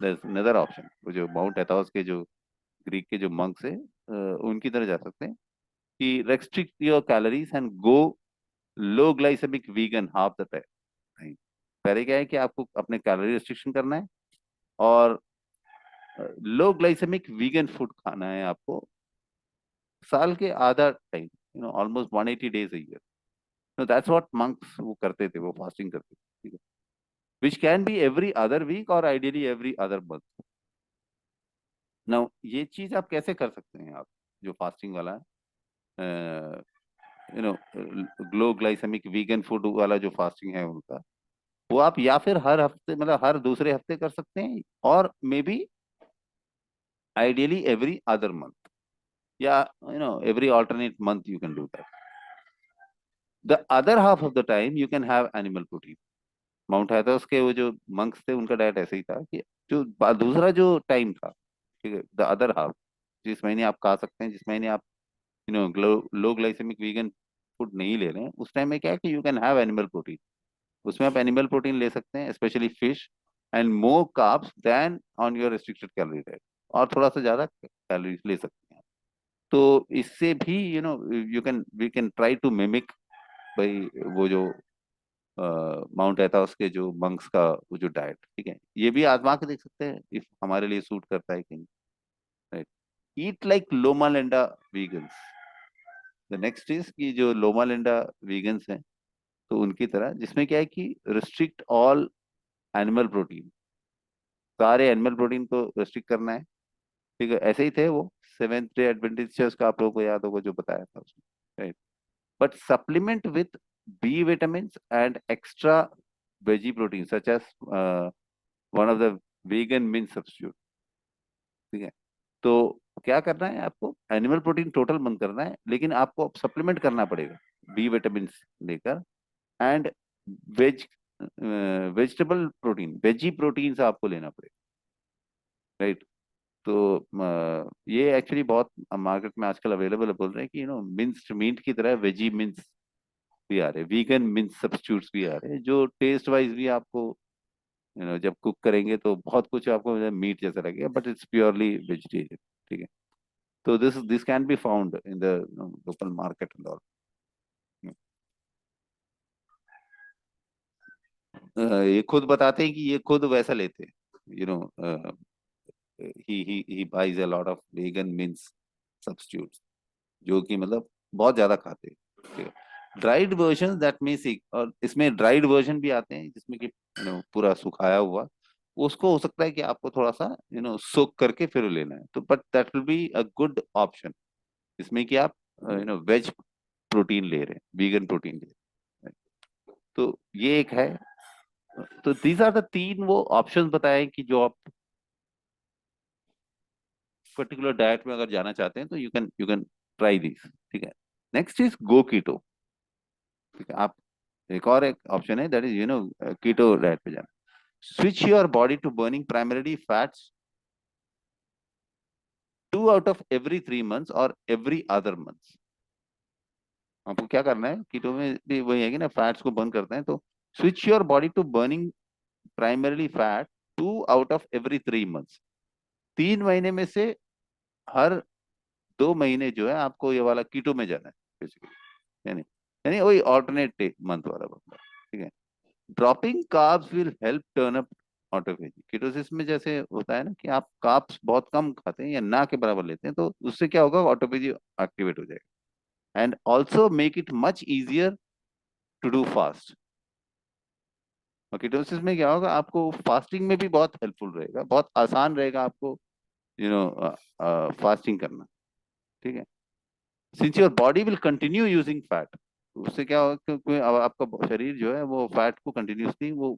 another option, वो जो माउंट एथोस के जो ग्रीक के जो मंक्स है, उनकी तरह जा सकते हैं कि restrict your calories and go low glycemic vegan half the time. पहले क्या है कि आपको अपने कैलोरी रेस्ट्रिक्शन करना है और लो ग्लाइसेमिक वीगन फूड खाना है आपको साल के आधा time, almost 180 days a year. No that's what monks वो करते थे, वो फास्टिंग करते थे, ठीक है, which can be every other week और ideally every other month. Now ये चीज आप कैसे कर सकते हैं, आप जो फास्टिंग वाला है, ग्लो ग्लाइसेमिक वीगन फूड वाला जो फास्टिंग है उनका, वो आप या फिर हर हफ्ते मतलब हर दूसरे हफ्ते कर सकते हैं, और maybe ideally every other month, या every alternate month you can do that. The other half of the time you can have animal protein. Mount Athos के वो जो मंक्स थे उनका डाइट ऐसे ही था कि जो दूसरा जो टाइम था, ठीक है, द अदर हाफ, जिस महीने आप खा सकते हैं, जिस महीने आप लो ग्लाइसेमिक वीगन फूड नहीं ले रहे हैं, उस टाइम में क्या है कि you can have animal protein. उसमें आप एनिमल प्रोटीन ले सकते हैं, specially fish, and more carbs than on your restricted calorie diet, और थोड़ा सा ज्यादा कैलोरीज ले सकते हैं। तो इससे भी you can we can try to mimic भाई वो जो माउंट एथोस के जो मंक्स का वो जो डाइट, ठीक है, ये भी आजमा के देख सकते हैं इफ हमारे लिए सूट करता है कि नहीं, right. Eat like Loma Linda vegans. The next is कि जो लोमा लिंडा वीगन्स हैं, तो उनकी तरह, जिसमें क्या है कि रिस्ट्रिक्ट ऑल एनिमल प्रोटीन, सारे एनिमल प्रोटीन को रिस्ट्रिक्ट करना है, ठीक है, ऐसे ही थे वो सेवेंथ डे एडवेंटिस्ट्स का, आप लोगों को याद होगा जो बताया था उसमें, right. But supplement with B vitamin and extra veggie protein such as one of the vegan min substitute, ठीक है। तो क्या करना है आपको, एनिमल प्रोटीन टोटल बंद करना है, लेकिन आपको सप्लीमेंट करना पड़ेगा बी विटामिन लेकर, and veg vegetable protein, veggie protein आपको लेना पड़ेगा, राइट। तो ये एक्चुअली बहुत मार्केट में आजकल अवेलेबल है, बोल रहे हैं कि मिंस्ड मीट की तरह वेजी मिन्स भी आ रहे हैं, वीगन मिन्स सब्स्टिट्यूट्स भी आ रहे हैं, जो टेस्ट वाइज भी आपको जब कुक करेंगे तो बहुत कुछ आपको मीट जैसा लगेगा, बट इट्स प्योरली वेजिटेरियन, ठीक है। तो this can be found in the local market and all. ये खुद बताते हैं कि ये खुद वैसा लेते हैं, he buys a lot of vegan means substitutes, जो कि मतलब बहुत ज्यादा खाते हैं, ठीक है। ड्राइड वर्जन दैट मीन्स, और इसमें ड्राइड वर्जन भी आते हैं जिसमें कि पूरा सुखाया हुआ, उसको हो सकता है कि आपको थोड़ा सा सोक करके फिर लेना है, तो but that will be a good option, इसमें कि आप वेज प्रोटीन ले रहे हैं, वीगन प्रोटीन ले रहे हैं। तो ये एक है। तो दीज आर द तीन वो ऑप्शंस बताए कि जो आप पर्टिकुलर डाइट में अगर जाना चाहते हैं तो यू कैन ट्राई दिस। ठीक है। नेक्स्ट इज गो कीटो। ठीक है। आप एक और एक ऑप्शन है दैट इज कीटो डाइट पे जाना। Switch your body to burning primary fats 2 out of every 3 months और एवरी अदर मंथ। आपको क्या करना है, कीटो में भी वही है कि ना, फैट्स को बर्न करते हैं, तो switch your body to burning primarily fat 2 out of every 3 months। 3 महीने में से हर 2 महीने जो है आपको ये वाला कीटो में जाना है बेसिकली, यानी यानी वही ऑल्टरनेट मंथ वाला बंदा। ठीक है। Dropping carbs will help turn up autophagy. Ketosis में जैसे होता है ना कि आप कार्ब्स बहुत कम खाते हैं या ना के बराबर लेते हैं, तो उससे क्या होगा, ऑटोफेजी एक्टिवेट हो जाएगा। And also make it much easier to do fast. और कीटोसिस में क्या होगा, आपको फास्टिंग में भी बहुत हेल्पफुल रहेगा, बहुत आसान रहेगा आपको फास्टिंग करना। ठीक है। Since your body will continue using fat, उससे क्या होगा, क्योंकि अब आपका शरीर जो है वो फैट को कंटिन्यूसली वो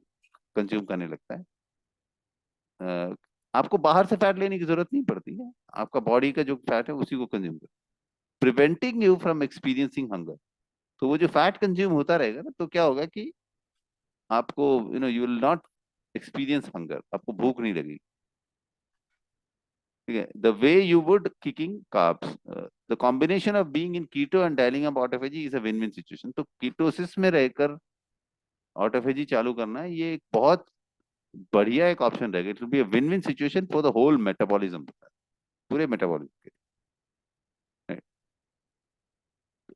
कंज्यूम करने लगता है। अ, आपको बाहर से फैट लेने की जरूरत नहीं पड़ती है, आपका बॉडी का जो फैट है उसी को कंज्यूम कर, preventing you from experiencing hunger. तो वो जो फैट कंज्यूम होता रहेगा ना, तो क्या होगा कि आपको you will not experience hunger, आपको भूख नहीं लगेगी। ठीक है। The way you would kicking carbs, the combination of being in keto and dialing up autophagy is a win win situation. तो कीटोसिस में रहकर ऑटोफेजी चालू करना है, ये एक बहुत बढ़िया एक ऑप्शन रहेगा। It will be a win win situation for the whole metabolism, पूरे मेटाबॉलिज्म के।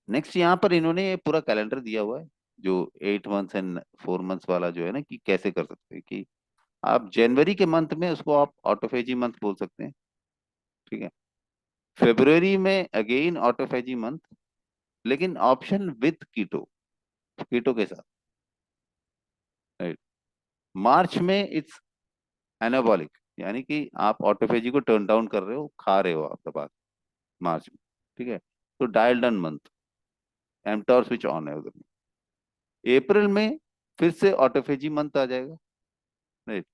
नेक्स्ट यहाँ पर इन्होंने ये पूरा कैलेंडर दिया हुआ है, जो 8 मंथ्स एंड 4 मंथ्स वाला जो है ना, कि कैसे कर सकते हैं कि आप जनवरी के मंथ में उसको आप ऑटोफेजी मंथ बोल सकते हैं। ठीक है। फेब्रुवरी में अगेन ऑटोफेजी मंथ, लेकिन ऑप्शन विथ कीटो, कीटो के साथ। राइट। मार्च में इट्स एनाबॉलिक, यानी कि आप ऑटोफेजी को टर्न डाउन कर रहे हो, खा रहे हो आप दबा के, मार्च में। ठीक है। तो dial down month, mTOR switch on है उधर में। अप्रैल में फिर से ऑटोफेजी मंथ आ जाएगा। राइट।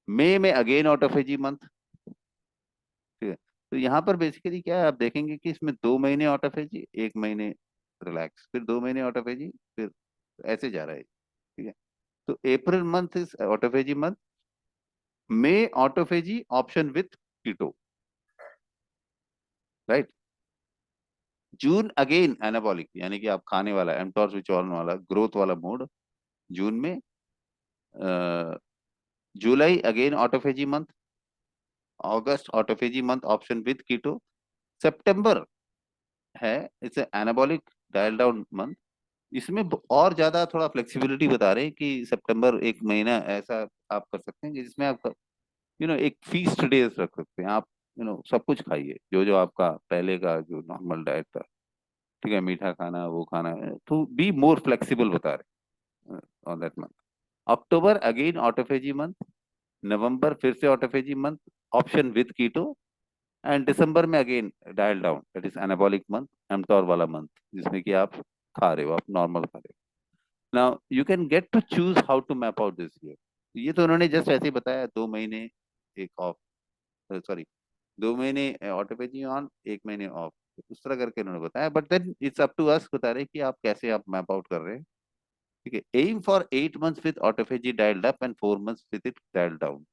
मई में अगेन ऑटोफेजी मंथ। ठीक है। तो यहाँ पर बेसिकली क्या है, आप देखेंगे कि इसमें 2 महीने ऑटोफेजी, 1 महीने रिलैक्स, फिर 2 महीने ऑटोफेजी, फिर ऐसे जा रहा है। ठीक है। तो April month is autophagy month, May autophagy option with keto. Right. June again anabolic, यानी कि आप खाने वाला एमटॉर स्विच ऑन वाला ग्रोथ वाला मोड जून में। July again autophagy month, August autophagy month option with keto. September है, it's anabolic dial down month. इसमें और ज्यादा थोड़ा फ्लेक्सिबिलिटी बता रहे हैं कि सितंबर 1 महीना ऐसा आप कर सकते हैं कि जिसमें आप एक फीस्ट डेज रख सकते हैं आप, सब कुछ खाइए जो जो आपका पहले का जो नॉर्मल डाइट था। ठीक है। मीठा खाना, वो खाना, तो बी मोर फ्लेक्सिबल बता रहे on that month. October again autophagy month, November फिर से autophagy month option with keto, and December में again dial down, that is anabolic month, mTOR वाला मंथ, जिसमें कि आप खा रहे हो, आप नॉर्मल खा रहे हो। Now you can get to choose how to map out this year. ये तो उन्होंने जस्ट ऐसे ही बताया, 2 महीने एक ऑफ, सॉरी 2 महीने ऑटोपेजी ऑन, 1 महीने ऑफ, उस तरह करके उन्होंने बताया, but then it's up to us बता रहे हैं कि आप कैसे आप मैप आउट कर रहे हैं। ठीक है। Aim for 8 months with autophagy dialed up and 4 months with it dialed down.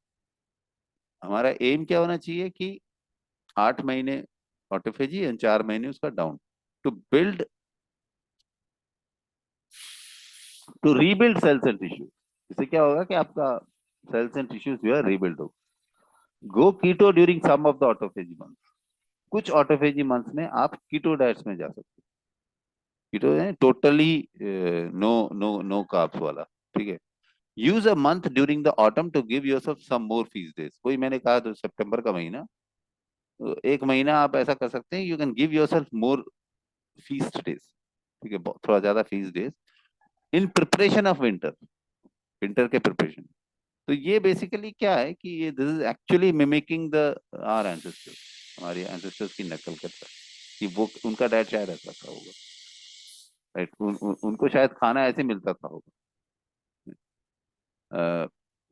हमारा एम क्या होना चाहिए कि 8 महीने ऑटोफेजी एंड 4 महीने उसका down, to build, to rebuild cells and tissue. इससे क्या होगा कि आपका सेल्स एंड टिश्यूज जो है रीबिल्ड हो। Go keto during some of the autophagy month. कुछ ऑटोफेजी मंथ्स में आप कीटो डाइट्स में जा सकते हैं। कीटो है totally no no no carbs वाला। ठीक है। Use a month during the autumn to give yourself some more feast days. कोई मैंने कहा तो सितंबर का महीना, तो 1 महीना आप ऐसा कर सकते हैं, you can give yourself more feast days. ठीक है, थोड़ा ज्यादा feast days in preparation of winter, winter के प्रिपरेशन। तो ये बेसिकली क्या है कि ये this is actually mimicking the our ancestors, हमारे एंसेस्टर्स की नकल करता है कि वो उनका डाइट शायद ऐसा था होगा, राइट, उनको शायद खाना ऐसे मिलता था होगा।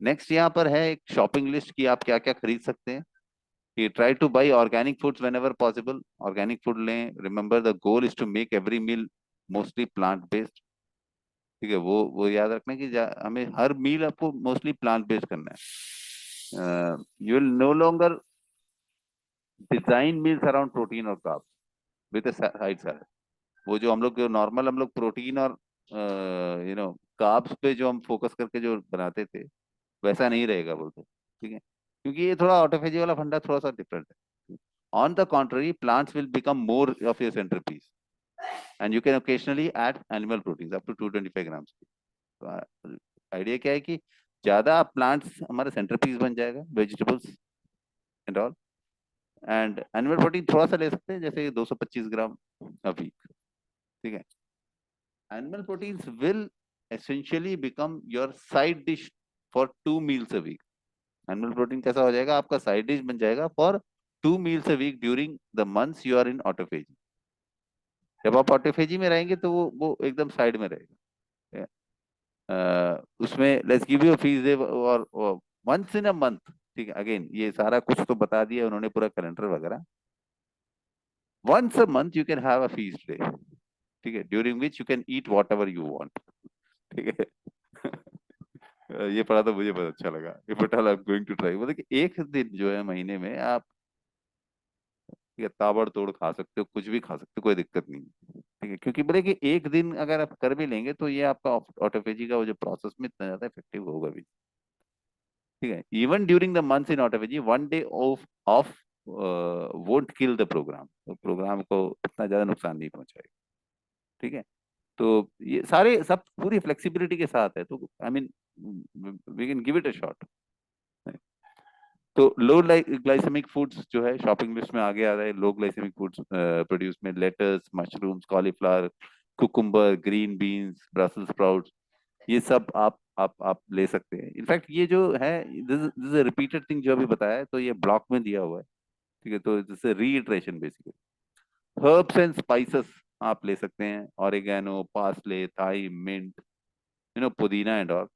नेक्स्ट यहाँ पर है एक शॉपिंग लिस्ट की आप क्या क्या खरीद सकते हैं, कि try to buy organic foods whenever possible, organic food लें। Remember the goal is to make every meal mostly plant based, ठीक है, वो याद रखना कि हमें हर मील आपको मोस्टली प्लांट बेस्ड करना है। You will no longer design meals around protein और कार्ब्स विद साइड सैलड। वो जो हम लोग नॉर्मल हम लोग प्रोटीन और कार्ब्स पे जो हम फोकस करके जो बनाते थे वैसा नहीं रहेगा बोलते, ठीक है, क्योंकि ये थोड़ा ऑटोफेजी वाला फंडा थोड़ा सा डिफरेंट है। On the contrary plants will become more of your centrepiece and you can occasionally add animal protein up to 225 grams. Idea क्या है कि ज्यादा प्लांट्स हमारे सेंटरपीस बन जाएगा, vegetables and all, and animal protein थोड़ा सा ले सकते हैं जैसे 225 ग्राम अ वीक, ठीक है। Animal proteins will essentially become your side dish for 2 meals a week। Animal protein कैसा हो जाएगा, आपका साइड डिश बन जाएगा for 2 meals a week during the months you are in autophagy. जब आप ऑटोफेजी में रहेंगे तो वो एकदम साइड में रहेगा। उसमें let's give you fees day और वंस इन अ मंथ, ठीक है, अगेन ये सारा कुछ तो बता दिया उन्होंने पूरा कैलेंडर वगैरह। Once a month you can have a feast day, ठीक है, during which you can eat whatever you want, ठीक है। ये पढ़ा तो मुझे बहुत अच्छा लगा, if at all I am going to try, मतलब कि एक दिन जो है महीने में आप ये ताबड़तोड़ खा सकते हो, कुछ भी खा सकते हो, कोई दिक्कत नहीं है, ठीक है, क्योंकि बोले कि एक दिन अगर आप कर भी लेंगे तो ये आपका ऑटोफेजी का वो जो प्रोसेस में इतना ज्यादा इफेक्टिव होगा भी, ठीक है। Even during the months in autophagy 1 day off off won't kill the programme, तो प्रोग्राम को इतना ज्यादा नुकसान नहीं पहुंचाएगा, ठीक है। तो ये सारे सब पूरी फ्लेक्सिबिलिटी के साथ है, तो I mean we can give it a shot. तो लो ग्लाइसेमिक फूड्स जो है शॉपिंग लिस्ट में आगे आ रहा है, लो ग्लाइसेमिक फूड्स प्रोड्यूस में lettuce, mushrooms, cauliflower, cucumber, green beans, Brussels sprouts, ये सब आप ले सकते हैं। इनफैक्ट ये जो है दिस इज रिपीटेड थिंग जो अभी बताया है, तो ये ब्लॉक में दिया हुआ है, ठीक है, तो this reiteration basically. Herbs and spices आप ले सकते हैं, ऑरिगेनो, पार्सले, थाई, मिंट, पुदीना एंड ऑल,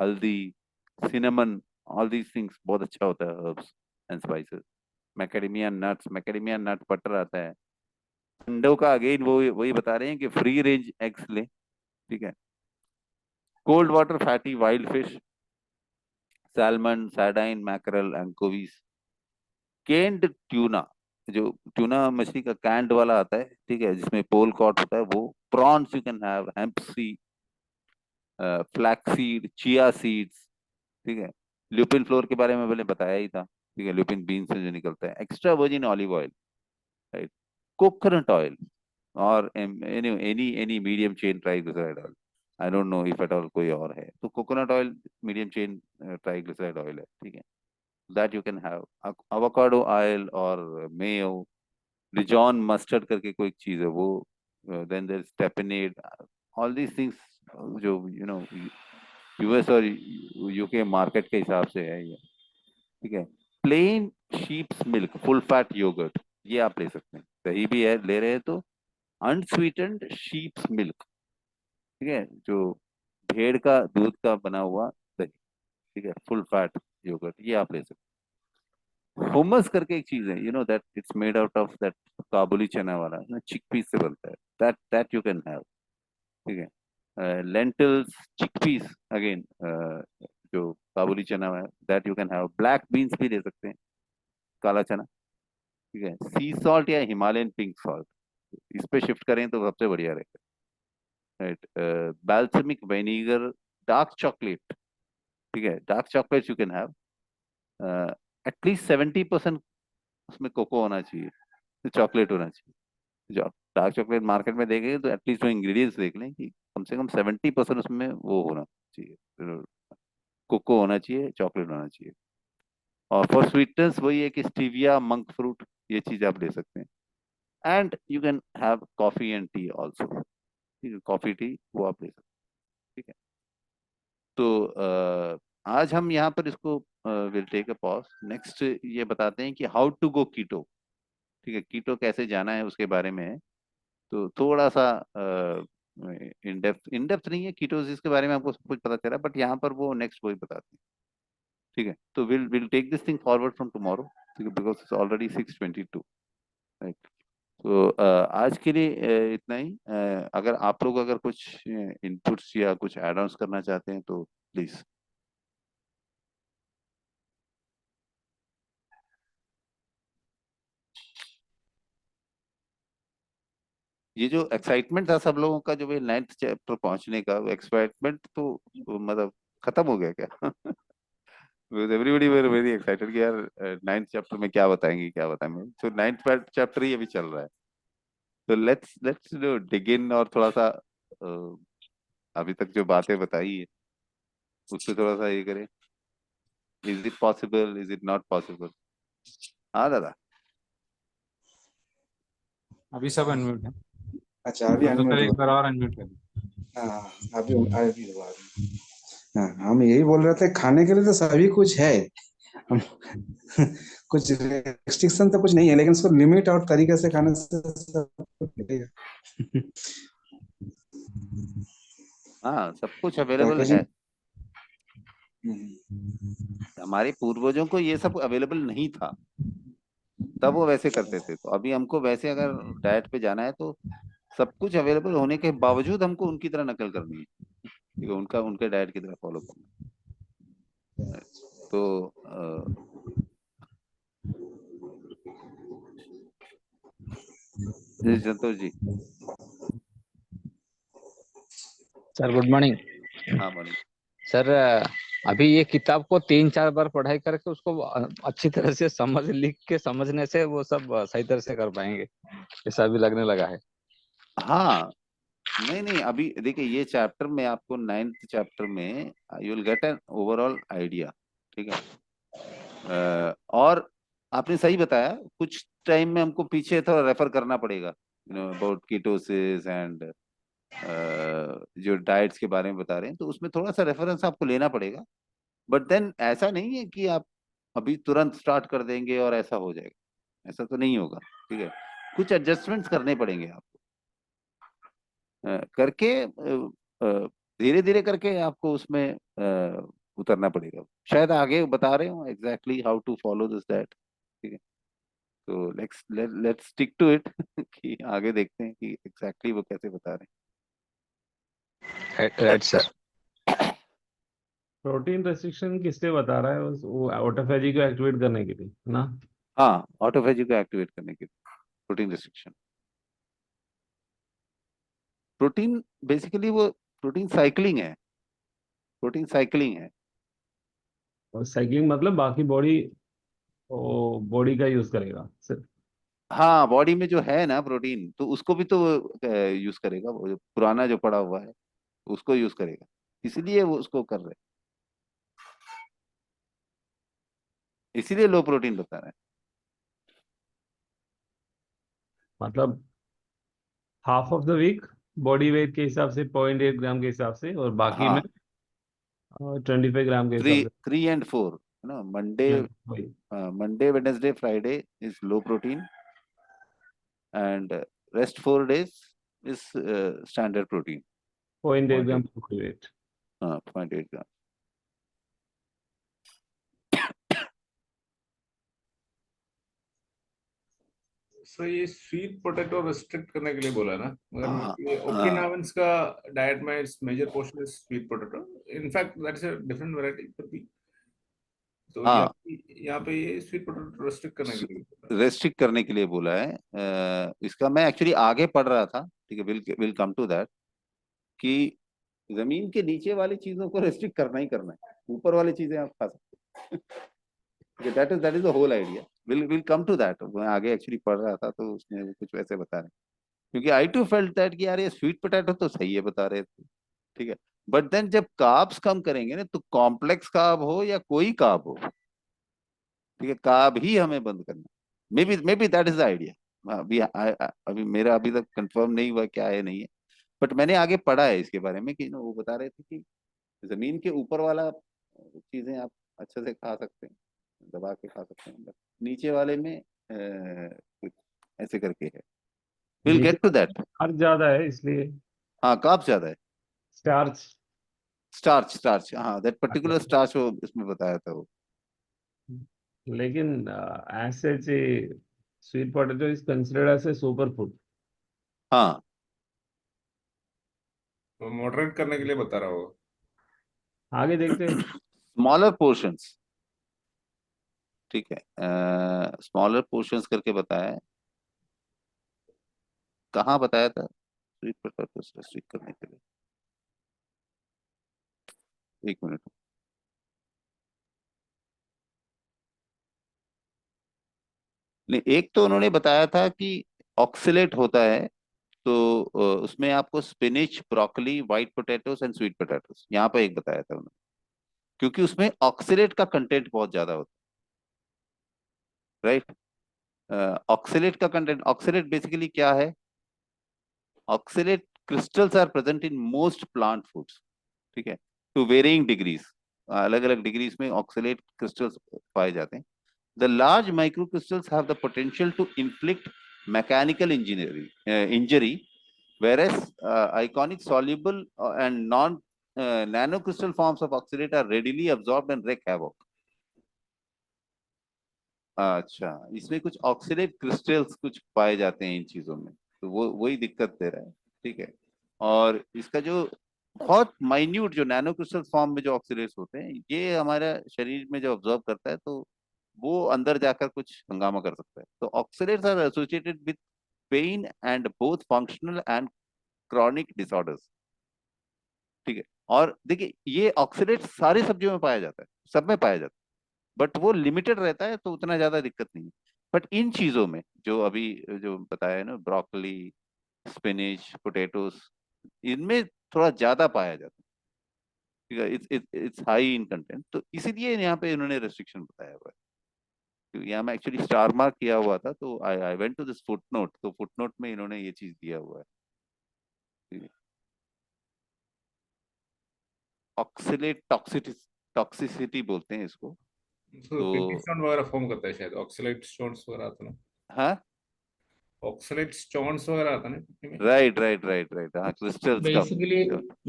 हल्दी, सिनेमन, ऑल दीज थिंग्स बहुत अच्छा होता है, herbs and spices. Macadamia nuts, macadamia nut butter आता है। अंडों का अगेन वो वही बता रहे हैं कि फ्री रेंज एग्स ले, ठीक है। Cold water fatty wild fish, salmon, sardine, mackerel, anchovies, canned tuna, जो ट्यूना मछली का कैंड वाला आता है, ठीक है, जिसमें पोल कॉट होता है, वो prawns you can have, hemp seed, flaxseed, chia seeds, ठीक है। ल्यूपिन फ्लोर के बारे में मैंने बताया ही था, ठीक है, ल्यूपिन बीन से जो निकलता है। Extra virgin olive oil, right, coconut oil, और any medium chain triglyceride oil, I don't know if at all कोई और है, तो coconut oil medium chain triglyceride oil है, ठीक है, that you can have. avocado oil और मेयो, डिजॉन मस्टर्ड करके कोई चीज है वो, then there is tapenade, all these things जो यूएस और यूके मार्केट के हिसाब से है ये, ठीक है। Plane sheep's milk full fat yoghurt, ये आप ले सकते हैं, दही भी है ले रहे हैं तो अनस्वीटेंड शीप्स मिल्क, ठीक है, जो भेड़ का दूध का बना हुआ दही, ठीक है, फुल फैट योगर्ट, ये आप ले सकते हैं। हुमस करके एक चीज है, that it's made out of that काबुली चना वाला ना, चिकपीस से बनता है, दैट यू कैन हैव, ठीक है। लेंटिल्स, चिकपीस अगेन, जो काबुली चना है, that you can have. Black beans भी ले सकते हैं, काला चना, ठीक है। सी सॉल्ट या हिमालयन पिंक सॉल्ट, इस पे शिफ्ट करें तो सबसे बढ़िया रहेगा, राइट। बैल्समिक विनेगर, डार्क चॉकलेट, ठीक है, dark chocolate you can have, at least 70% उसमें कोको होना चाहिए, चॉकलेट होना चाहिए। जो डार्क चॉकलेट मार्केट में देखेंगे तो एटलीस्ट वो इंग्रेडिएंट्स देख लें कि कम से कम 70% उसमें वो होना चाहिए, कोको होना चाहिए, चॉकलेट होना चाहिए। और फॉर स्वीटनेस वही है कि स्टीविया, मंक फ्रूट, ये चीज आप ले सकते हैं। And you can have coffee and T also, ठीक है, कॉफी टी वो आप ले सकते हैं, ठीक है। तो आज हम यहाँ पर इसको will take a pause. Next ये बताते हैं कि हाउ टू गो कीटो, ठीक है, कीटो कैसे जाना है उसके बारे में है। तो थोड़ा सा इन डेप्थ नहीं है, कीटोसिस के बारे में आपको सब कुछ पता चला, बट यहाँ पर वो नेक्स्ट वही बताते हैं, ठीक है। तो will take this thing forward from tomorrow, ठीक है, बिकॉज इट्स ऑलरेडी 6:22, राइट। तो आज के लिए इतना ही। अगर आप लोग अगर कुछ इनपुट्स या कुछ एड ऑन्स करना चाहते हैं तो प्लीज। ये जो एक्साइटमेंट था सब लोगों का, जो भी 9th चैप्टर पहुंचने का, वो एक्साइटमेंट तो मतलब खत्म हो गया क्या? एवरीबॉडी वर वेरी एक्साइटेड कि यार 9th चैप्टर में क्या बताएंगे क्या बताएंगे। तो 9th चैप्टर ही अभी चल रहा है। तो लेट्स डिग इन और थोड़ा सा अभी तक जो बातें बताई है उस पर थोड़ा सा ये करें। Is it possible, is it not possible? हाँ दादा। अभी सब अनम्यूट है। अच्छा अभी तो अनम्यूट सर हो। एक बार और अनम्यूट कर दीजिए। हाँ अभी अभी हुआ अभी। हाँ हम यही बोल रहे थे, खाने के लिए तो सभी कुछ है। हम कुछ रेस्ट्रिक्शन तो कुछ नहीं है, लेकिन उसको लिमिट और तरीके से खाने से सब कुछ मिलेगा। हाँ, सब कुछ अवेलेबल डॉक्टर जी। है। हमारे पूर्वजों को ये सब अवेलेबल नहीं था, तब वो वैसे करते थे। तो अभी हमको वैसे अगर डाइट पे जाना है तो सब कुछ अवेलेबल होने के बावजूद हमको उनकी तरह नकल करनी है, ठीक है, उनका उनके डाइट की तरह फॉलो करना है। तो जी Santosh ji. Sir good morning. हाँ मॉर्निंग। सर अभी ये किताब को 3-4 बार पढ़ाई करके उसको अच्छी तरह से समझ लिख के समझने से वो सब सही तरह से कर पाएंगे, ऐसा भी लगने लगा है। हाँ, नहीं नहीं, अभी देखिए ये चैप्टर में आपको 9th चैप्टर में you will get an overall idea, ठीक है। और आपने सही बताया, कुछ टाइम में हमको पीछे थोड़ा रेफर करना पड़ेगा, अबाउट कीटोसिस एंड जो डाइट्स के बारे में बता रहे हैं, तो उसमें थोड़ा सा रेफरेंस आपको लेना पड़ेगा। बट देन ऐसा नहीं है कि आप अभी तुरंत स्टार्ट कर देंगे और ऐसा हो जाएगा, ऐसा तो नहीं होगा, ठीक है। कुछ एडजस्टमेंट्स करने पड़ेंगे आपको, करके धीरे धीरे करके आपको उसमें उतरना पड़ेगा। शायद आगे बता रहे हो exactly how to follow this that, ठीक है। तो लेट्स स्टिक टू इट कि आगे देखते हैं कि एग्जैक्टली वो कैसे बता रहे राइट सर। प्रोटीन रेस्ट्रिक्शन किस लिए बता रहा है? वो ऑटोफेजी को एक्टिवेट करने के लिए ना? हैं। हाँ, ऑटोफेजी को एक्टिवेट करने के लिए प्रोटीन रिस्ट्रिक्शन। प्रोटीन बेसिकली वो प्रोटीन साइकिलिंग है, प्रोटीन साइकिलिंग है। और साइकिलिंग मतलब बाकी बॉडी, वो बॉडी का यूज करेगा सिर्फ। हाँ, बॉडी में जो है ना प्रोटीन, तो उसको भी तो यूज करेगा, वो जो पुराना जो पड़ा हुआ है उसको यूज करेगा, इसीलिए वो उसको कर रहे हैं, इसीलिए लो प्रोटीन बता रहे हैं। मतलब half of the week body weight के हिसाब से 0.8 ग्राम के हिसाब से, और बाकी में हाँ, 25 ग्राम के हिसाब 3 and 4, है ना। मंडे, से। वही Monday Wednesday Friday is low protein and rest 4 days is standard protein. 0.8 gram 0.8, body weight. हाँ 0.8 ग्राम। सो ये स्वीट पोटैटो रिस्ट्रिक्ट करने के लिए बोला है ना, हाँ मगर ये हाँ ओकिनावंस का डाइट में it's major portion is sweet potato. In fact that is a different variety पर बी। तो हाँ, यहाँ पे ये स्वीट पोटैटो रिस्ट्रिक्ट करने के लिए बोला है। रेस्ट्रिक्ट करने के लिए बोला है। इसका मैं एक्चुअली आगे पढ़ रहा था, ठीक है, विल कम टू दैट, कि जमीन के नीचे वाली चीजों को रेस्ट्रिक्ट करना ही करना है, ऊपर वाली चीजें आप खा सकते हैं। That is the whole idea. Will come to that. मैं आगे एक्चुअली पढ़ रहा था तो उसमें वो कुछ वैसे बता रहे हैं, क्योंकि आई टू फेल्ट दैट कि यार ये स्वीट पोटैटो तो सही है बता रहे थे, ठीक है। बट देन जब कार्ब्स कम करेंगे ना, तो कॉम्प्लेक्स कार्ब हो या कोई कार्ब हो, ठीक है, कार्ब ही हमें बंद करना। May be that is the idea. अभी अभी मेरा अभी तक कंफर्म नहीं हुआ क्या है नहीं है, बट मैंने आगे पढ़ा है इसके बारे में कि वो बता रहे थे कि जमीन के ऊपर वाला चीजें आप अच्छे से खा सकते हैं, दबा के खा सकते हैं, बट नीचे वाले में कुछ ऐसे करके है। विल नीचे गेट टू दैट। कार्ब ज्यादा है इसलिए। हाँ, कार्ब ज्यादा है। स्टार्च। स्टार्च, स्टार्च, हाँ, दैट पर्टिकुलर स्टार्च वो इसमें बताया था वो। लेकिन as such sweet potato is considered as a superfood. हाँ, तो मॉडरेट करने के लिए बता रहा होगा। आगे देखते हैं। स्मॉलर पोर्शंस, ठीक है, स्मॉलर पोर्शंस करके बताया है। कहाँ बताया था स्वीट पोटैटो रेस्ट्रिक्ट करने के लिए? एक मिनट। नहीं, एक तो उन्होंने बताया था कि ऑक्सीलेट होता है, तो उसमें आपको spinach, broccoli, white potatoes and sweet potatoes, यहाँ पर एक बताया था उन्होंने, क्योंकि उसमें ऑक्सीलेट का कंटेंट बहुत ज्यादा होता है, राइट। ऑक्सीलेट का कंटेंट, ऑक्सीलेट बेसिकली क्या है? Oxalate crystals are present in most plant foods, ठीक है, टू वेरिंग डिग्रीज। अलग अलग डिग्रीज में ऑक्सीलेट क्रिस्टल्स पाए जाते हैं। The large microcrystals have the potential to inflict mechanical injury, whereas iconic soluble and non nanocrystal forms of oxalate are readily absorbed and wreak havoc. अच्छा, इसमें कुछ oxidate crystals कुछ पाए जाते हैं इन चीजों में, तो वो वही दिक्कत दे रहा है, ठीक है। और इसका जो बहुत माइन्यूट जो नैनो क्रिस्टल फॉर्म में जो ऑक्सीडेट्स होते हैं, ये हमारे शरीर में जो ऑब्जर्व करता है, तो वो अंदर जाकर कुछ हंगामा कर सकता है। तो oxidates are associated with pain and both functional and chronic disorders, ठीक है। और देखिए, ये ऑक्सीडेट सारी सब्जियों में पाया जाता है, सब में पाया जाता है, बट वो लिमिटेड रहता है, तो उतना ज्यादा दिक्कत नहीं है। बट इन चीजों में जो अभी जो बताया है ना, ब्रोकली, स्पिनिच, पोटैटोस, इनमें थोड़ा ज्यादा पाया जाता है, ठीक है, इट्स हाई इन कंटेंट, तो इसीलिए यहाँ पे इन्होंने रेस्ट्रिक्शन बताया हुआ है। क्योंकि यहाँ में एक्चुअली स्टार मार्क किया हुआ था, तो I I went to this footnote, तो फुटनोट में इन्होंने ये चीज दिया हुआ है। ऑक्सीलेट टॉक्सिसिटी बोलते हैं इसको। तो तो किडनी स्टोन वगैरह फॉर्म करता है शायद, ऑक्सलेट स्टोन्स वगैरह आता ना। हाँ, ऑक्सलेट स्टोन्स वगैरह आता ना किडनी में। राइट राइट राइट राइट, हाँ, क्रिस्टल्स का। बेसिकली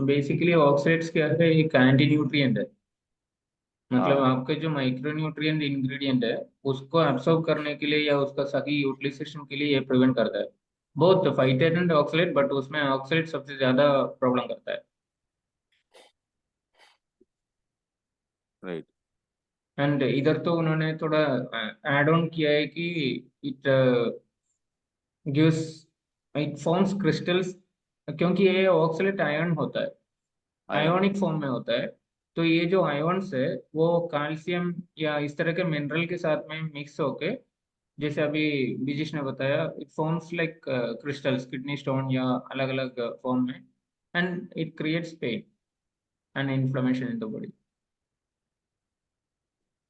बेसिकली ऑक्सीडेट्स क्या है, एक एंटी न्यूट्रिएंट है। मतलब हाँ, आपके जो माइक्रो न्यूट्रिएंट इंग्रेडिएंट है, उसको एब्सॉर्ब करने के लिए या उसका सही यूटिलाइजेशन के लिए ये प्रिवेंट करता है। बहुत फाइटेट एंड ऑक्सलेट, बट उसमें ऑक्सलेट सबसे ज्यादा प्रॉब्लम करता है। राइट। एंड इधर तो उन्होंने थोड़ा ऐड ऑन किया है कि it gives it forms crystals, क्योंकि ये ऑक्सलेट आयन होता है, आयन आयोनिक होता फॉर्म में होता है। तो ये जो आयोन्स है वो कैल्शियम या इस तरह के मिनरल के साथ में मिक्स होके, जैसे अभी बीजिश ने बताया, it forms like crystals, kidney stone या अलग अलग फॉर्म में, and it creates pain and inflammation in the body.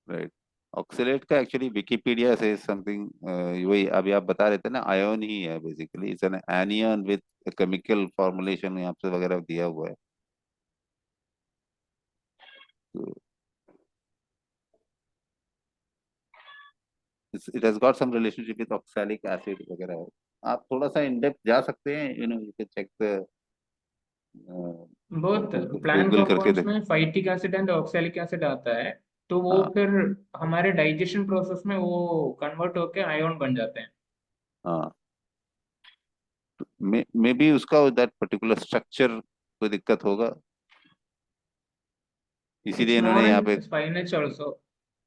है, राइट। ऑक्सीलेट का एक्चुअली विकिपीडिया से समथिंग, वही अभी आप बता रहे थे ना, आयन ही है basically, it's an anion with chemical formulation यहाँ पे वगैरह दिया हुआ है। तो it has got some relationship with oxalic acid वगैरह। आप थोड़ा सा इन डेप्थ जा सकते हैं, यू कैन चेक द, बहुत प्लांट गूगल करके कंपाउंड्स देख। में phytic acid and oxalic acid आता है, तो वो हाँ, फिर हमारे डाइजेशन प्रोसेस में वो कन्वर्ट होके आयोन बन जाते हैं। हाँ, मे बी उसका दैट पर्टिकुलर स्ट्रक्चर कोई दिक्कत होगा, इट्स इसीलिए इन्होंने नोन यहाँ पे। इन स्पाइनच ऑल्सो।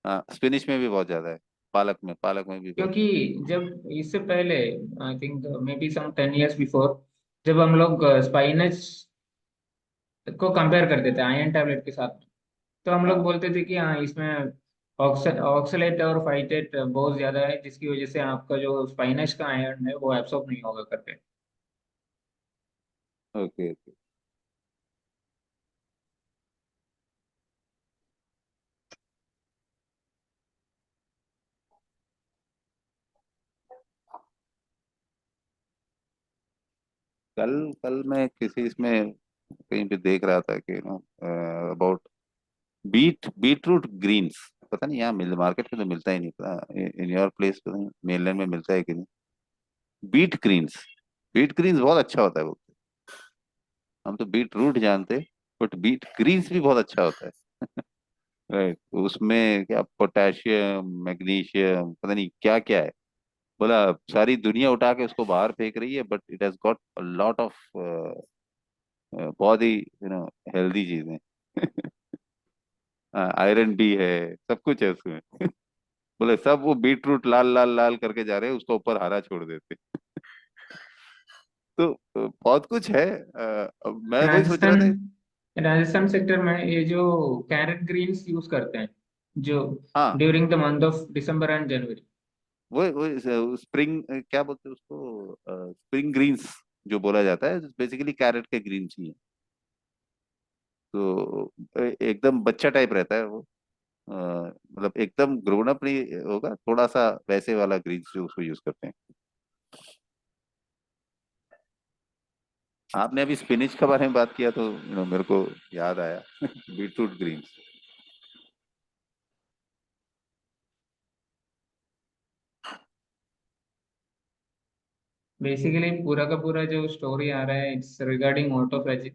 हाँ, स्पिनिच में भी बहुत ज्यादा है, पालक में भी बहुत क्योंकि ज्यादा जब इससे पहले, I think maybe some 10 years before, जब हम लोग स्पाइनच को कंपेयर करते थे आयरन टैबलेट के साथ, तो हम है। लोग हाँ, बोलते थे कि हाँ, इसमें ऑक्सलेट और फाइटेट बहुत ज्यादा है, जिसकी वजह से आपका जो स्पाइनच का आयरन है वो एब्सॉर्ब नहीं होगा करके। Okay okay. कल मैं किसी इसमें कहीं पे देख रहा था कि अबाउट बीटरूट ग्रीन्स, पता नहीं यहाँ मार्केट में तो मिलता ही नहीं, पता इन योर प्लेस तो नहीं, मेनलैंड में मिलता है कि नहीं। बीट ग्रीन्स बहुत अच्छा होता है वो। हम तो बीट रूट जानते, बट बीट ग्रीन्स भी बहुत अच्छा होता है। राइट, उसमें क्या पोटेशियम मैग्नीशियम पता नहीं क्या क्या है, बोला सारी दुनिया उठा के उसको बाहर फेंक रही है, but it has got a lot of बहुत ही हेल्दी चीजें। आयरन भी है, सब कुछ है उसमें। बोले सब वो बीट रूट लाल लाल लाल करके जा रहे हैं, उसको ऊपर हरा छोड़ देते। तो बहुत कुछ है। मैं वही सोच रहा राजस्थान था। राजस्थान सेक्टर में ये जो कैरेट ग्रीन्स यूज करते हैं जो हाँ, during the month of December and January. वो स्प्रिंग क्या बोलते हैं उसको, स्प्रिंग ग्रीन्स जो बोला जाता है, बेसिकली कैरेट के ग्रीन्स ही है। तो एकदम बच्चा टाइप रहता है वो, मतलब एकदम ग्रोन अप नहीं होगा, थोड़ा सा वैसे वाला ग्रीन्स जो उसको यूज करते हैं। आपने अभी स्पिनिच के बारे में बात किया तो मेरे को याद आया। Beetroot Green's. बेसिकली पूरा का पूरा जो स्टोरी आ रहा है इट्स रिगार्डिंग ऑटोफेजी।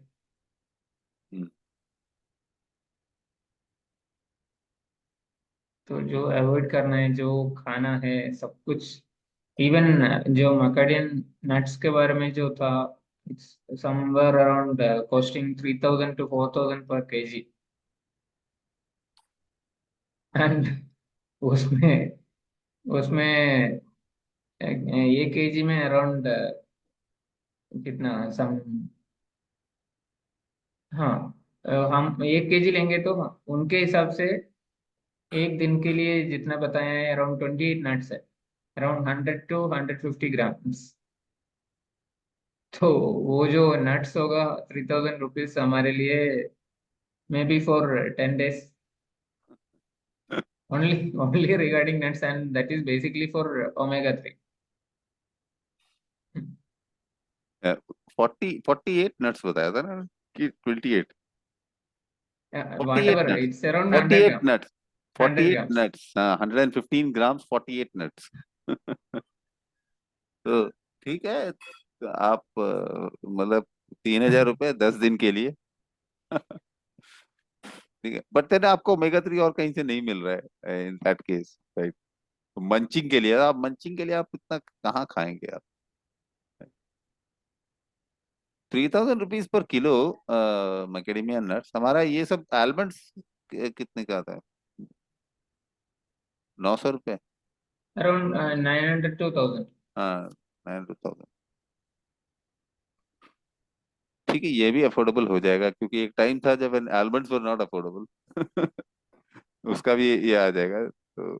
तो जो अवॉइड करना है जो खाना है सब कुछ, इवन जो मकाडियन नट्स के बारे में जो था, it's somewhere around costing 3000 to 4000 पर केजी। एंड उसमें उसमें एक केजी में अराउंड कितना सम, हाँ, हम 1 केजी लेंगे तो हाँ, उनके हिसाब से एक दिन के लिए जितना बताया है अराउंड 28 नट्स है, अराउंड 100 to 150 ग्राम्स। तो वो जो नट्स होगा 3000 रुपीज हमारे लिए, may be for 10 days only regarding nuts, and that is basically for omega 3। 48 nuts बताया था ना कि 28? 48 whatever, nuts, it's around 100 48 grams nuts, 100 48 grams nuts, हाँ 115 ग्राम्स 48 नट्स। तो ठीक है, तो आप मतलब 3000 रुपये 10 दिन के लिए। ठीक है, बट देन आपको ओमेगा 3 और कहीं से नहीं मिल रहा है in that case, right. Munching के लिए आप इतना कहाँ खाएंगे आप? 3000 rupees per kilo macadamia nuts. हमारा ये सब आलमंड्स कितने का आता है? 900 रुपये। around 900 to 1000। हाँ, 9,000। ठीक है, ये भी अफोर्डेबल हो जाएगा, क्योंकि एक टाइम था जब आलमंड्स वर नॉट अफोर्डेबल। उसका भी ये आ जाएगा तो।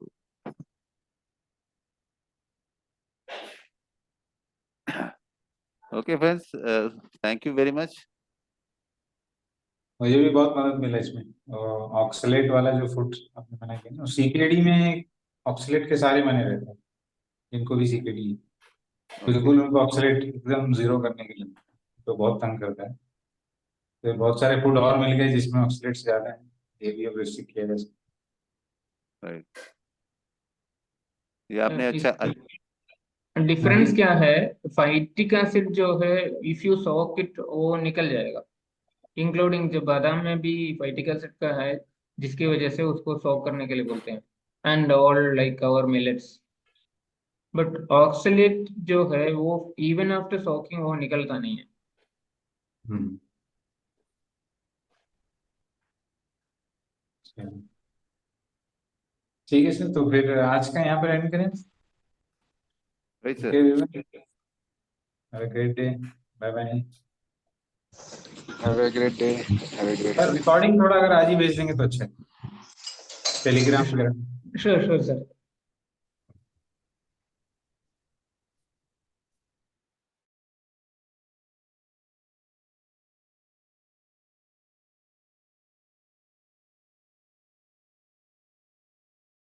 Okay friends, thank you very much. मुझे भी बहुत मदद मिला इसमें। ऑक्सलेट वाला जो फूड आपने मना किया ना, सीक्रेडी में ऑक्सलेट के सारे बने रहते हैं, जिनको भी सीक्रेडी है बिल्कुल उनको ऑक्सलेट एकदम जीरो करने के लिए तो बहुत तंग करता है। तो बहुत सारे फूड और मिल गए जिसमें ऑक्सलेट्स ज्यादा है, ये भी अब रिस्ट्रिक्ट किया जा सकता राइट, ये आपने इस अच्छा। है। डिफरेंस क्या है? फाइटिक एसिड जो है, इफ यू सॉक इट वो निकल जाएगा, इंक्लूडिंग जो बादाम में भी फाइटिक एसिड का है, जिसकी वजह से उसको सॉक करने के लिए बोलते हैं, and all like our millets. But oxalate जो है वो इवन आफ्टर सॉकिंग वो निकलता नहीं है। हम्म, चलिए। ठीक है सर, तो फिर आज का यहाँ पर एंड करें। Right sir. Okay, have a great day, bye bye. Have a great day, have a great sir day. Recording थोड़ा अगर आज ही भेज देंगे तो अच्छा है, टेलीग्राम वगैरह। Sure sure sir.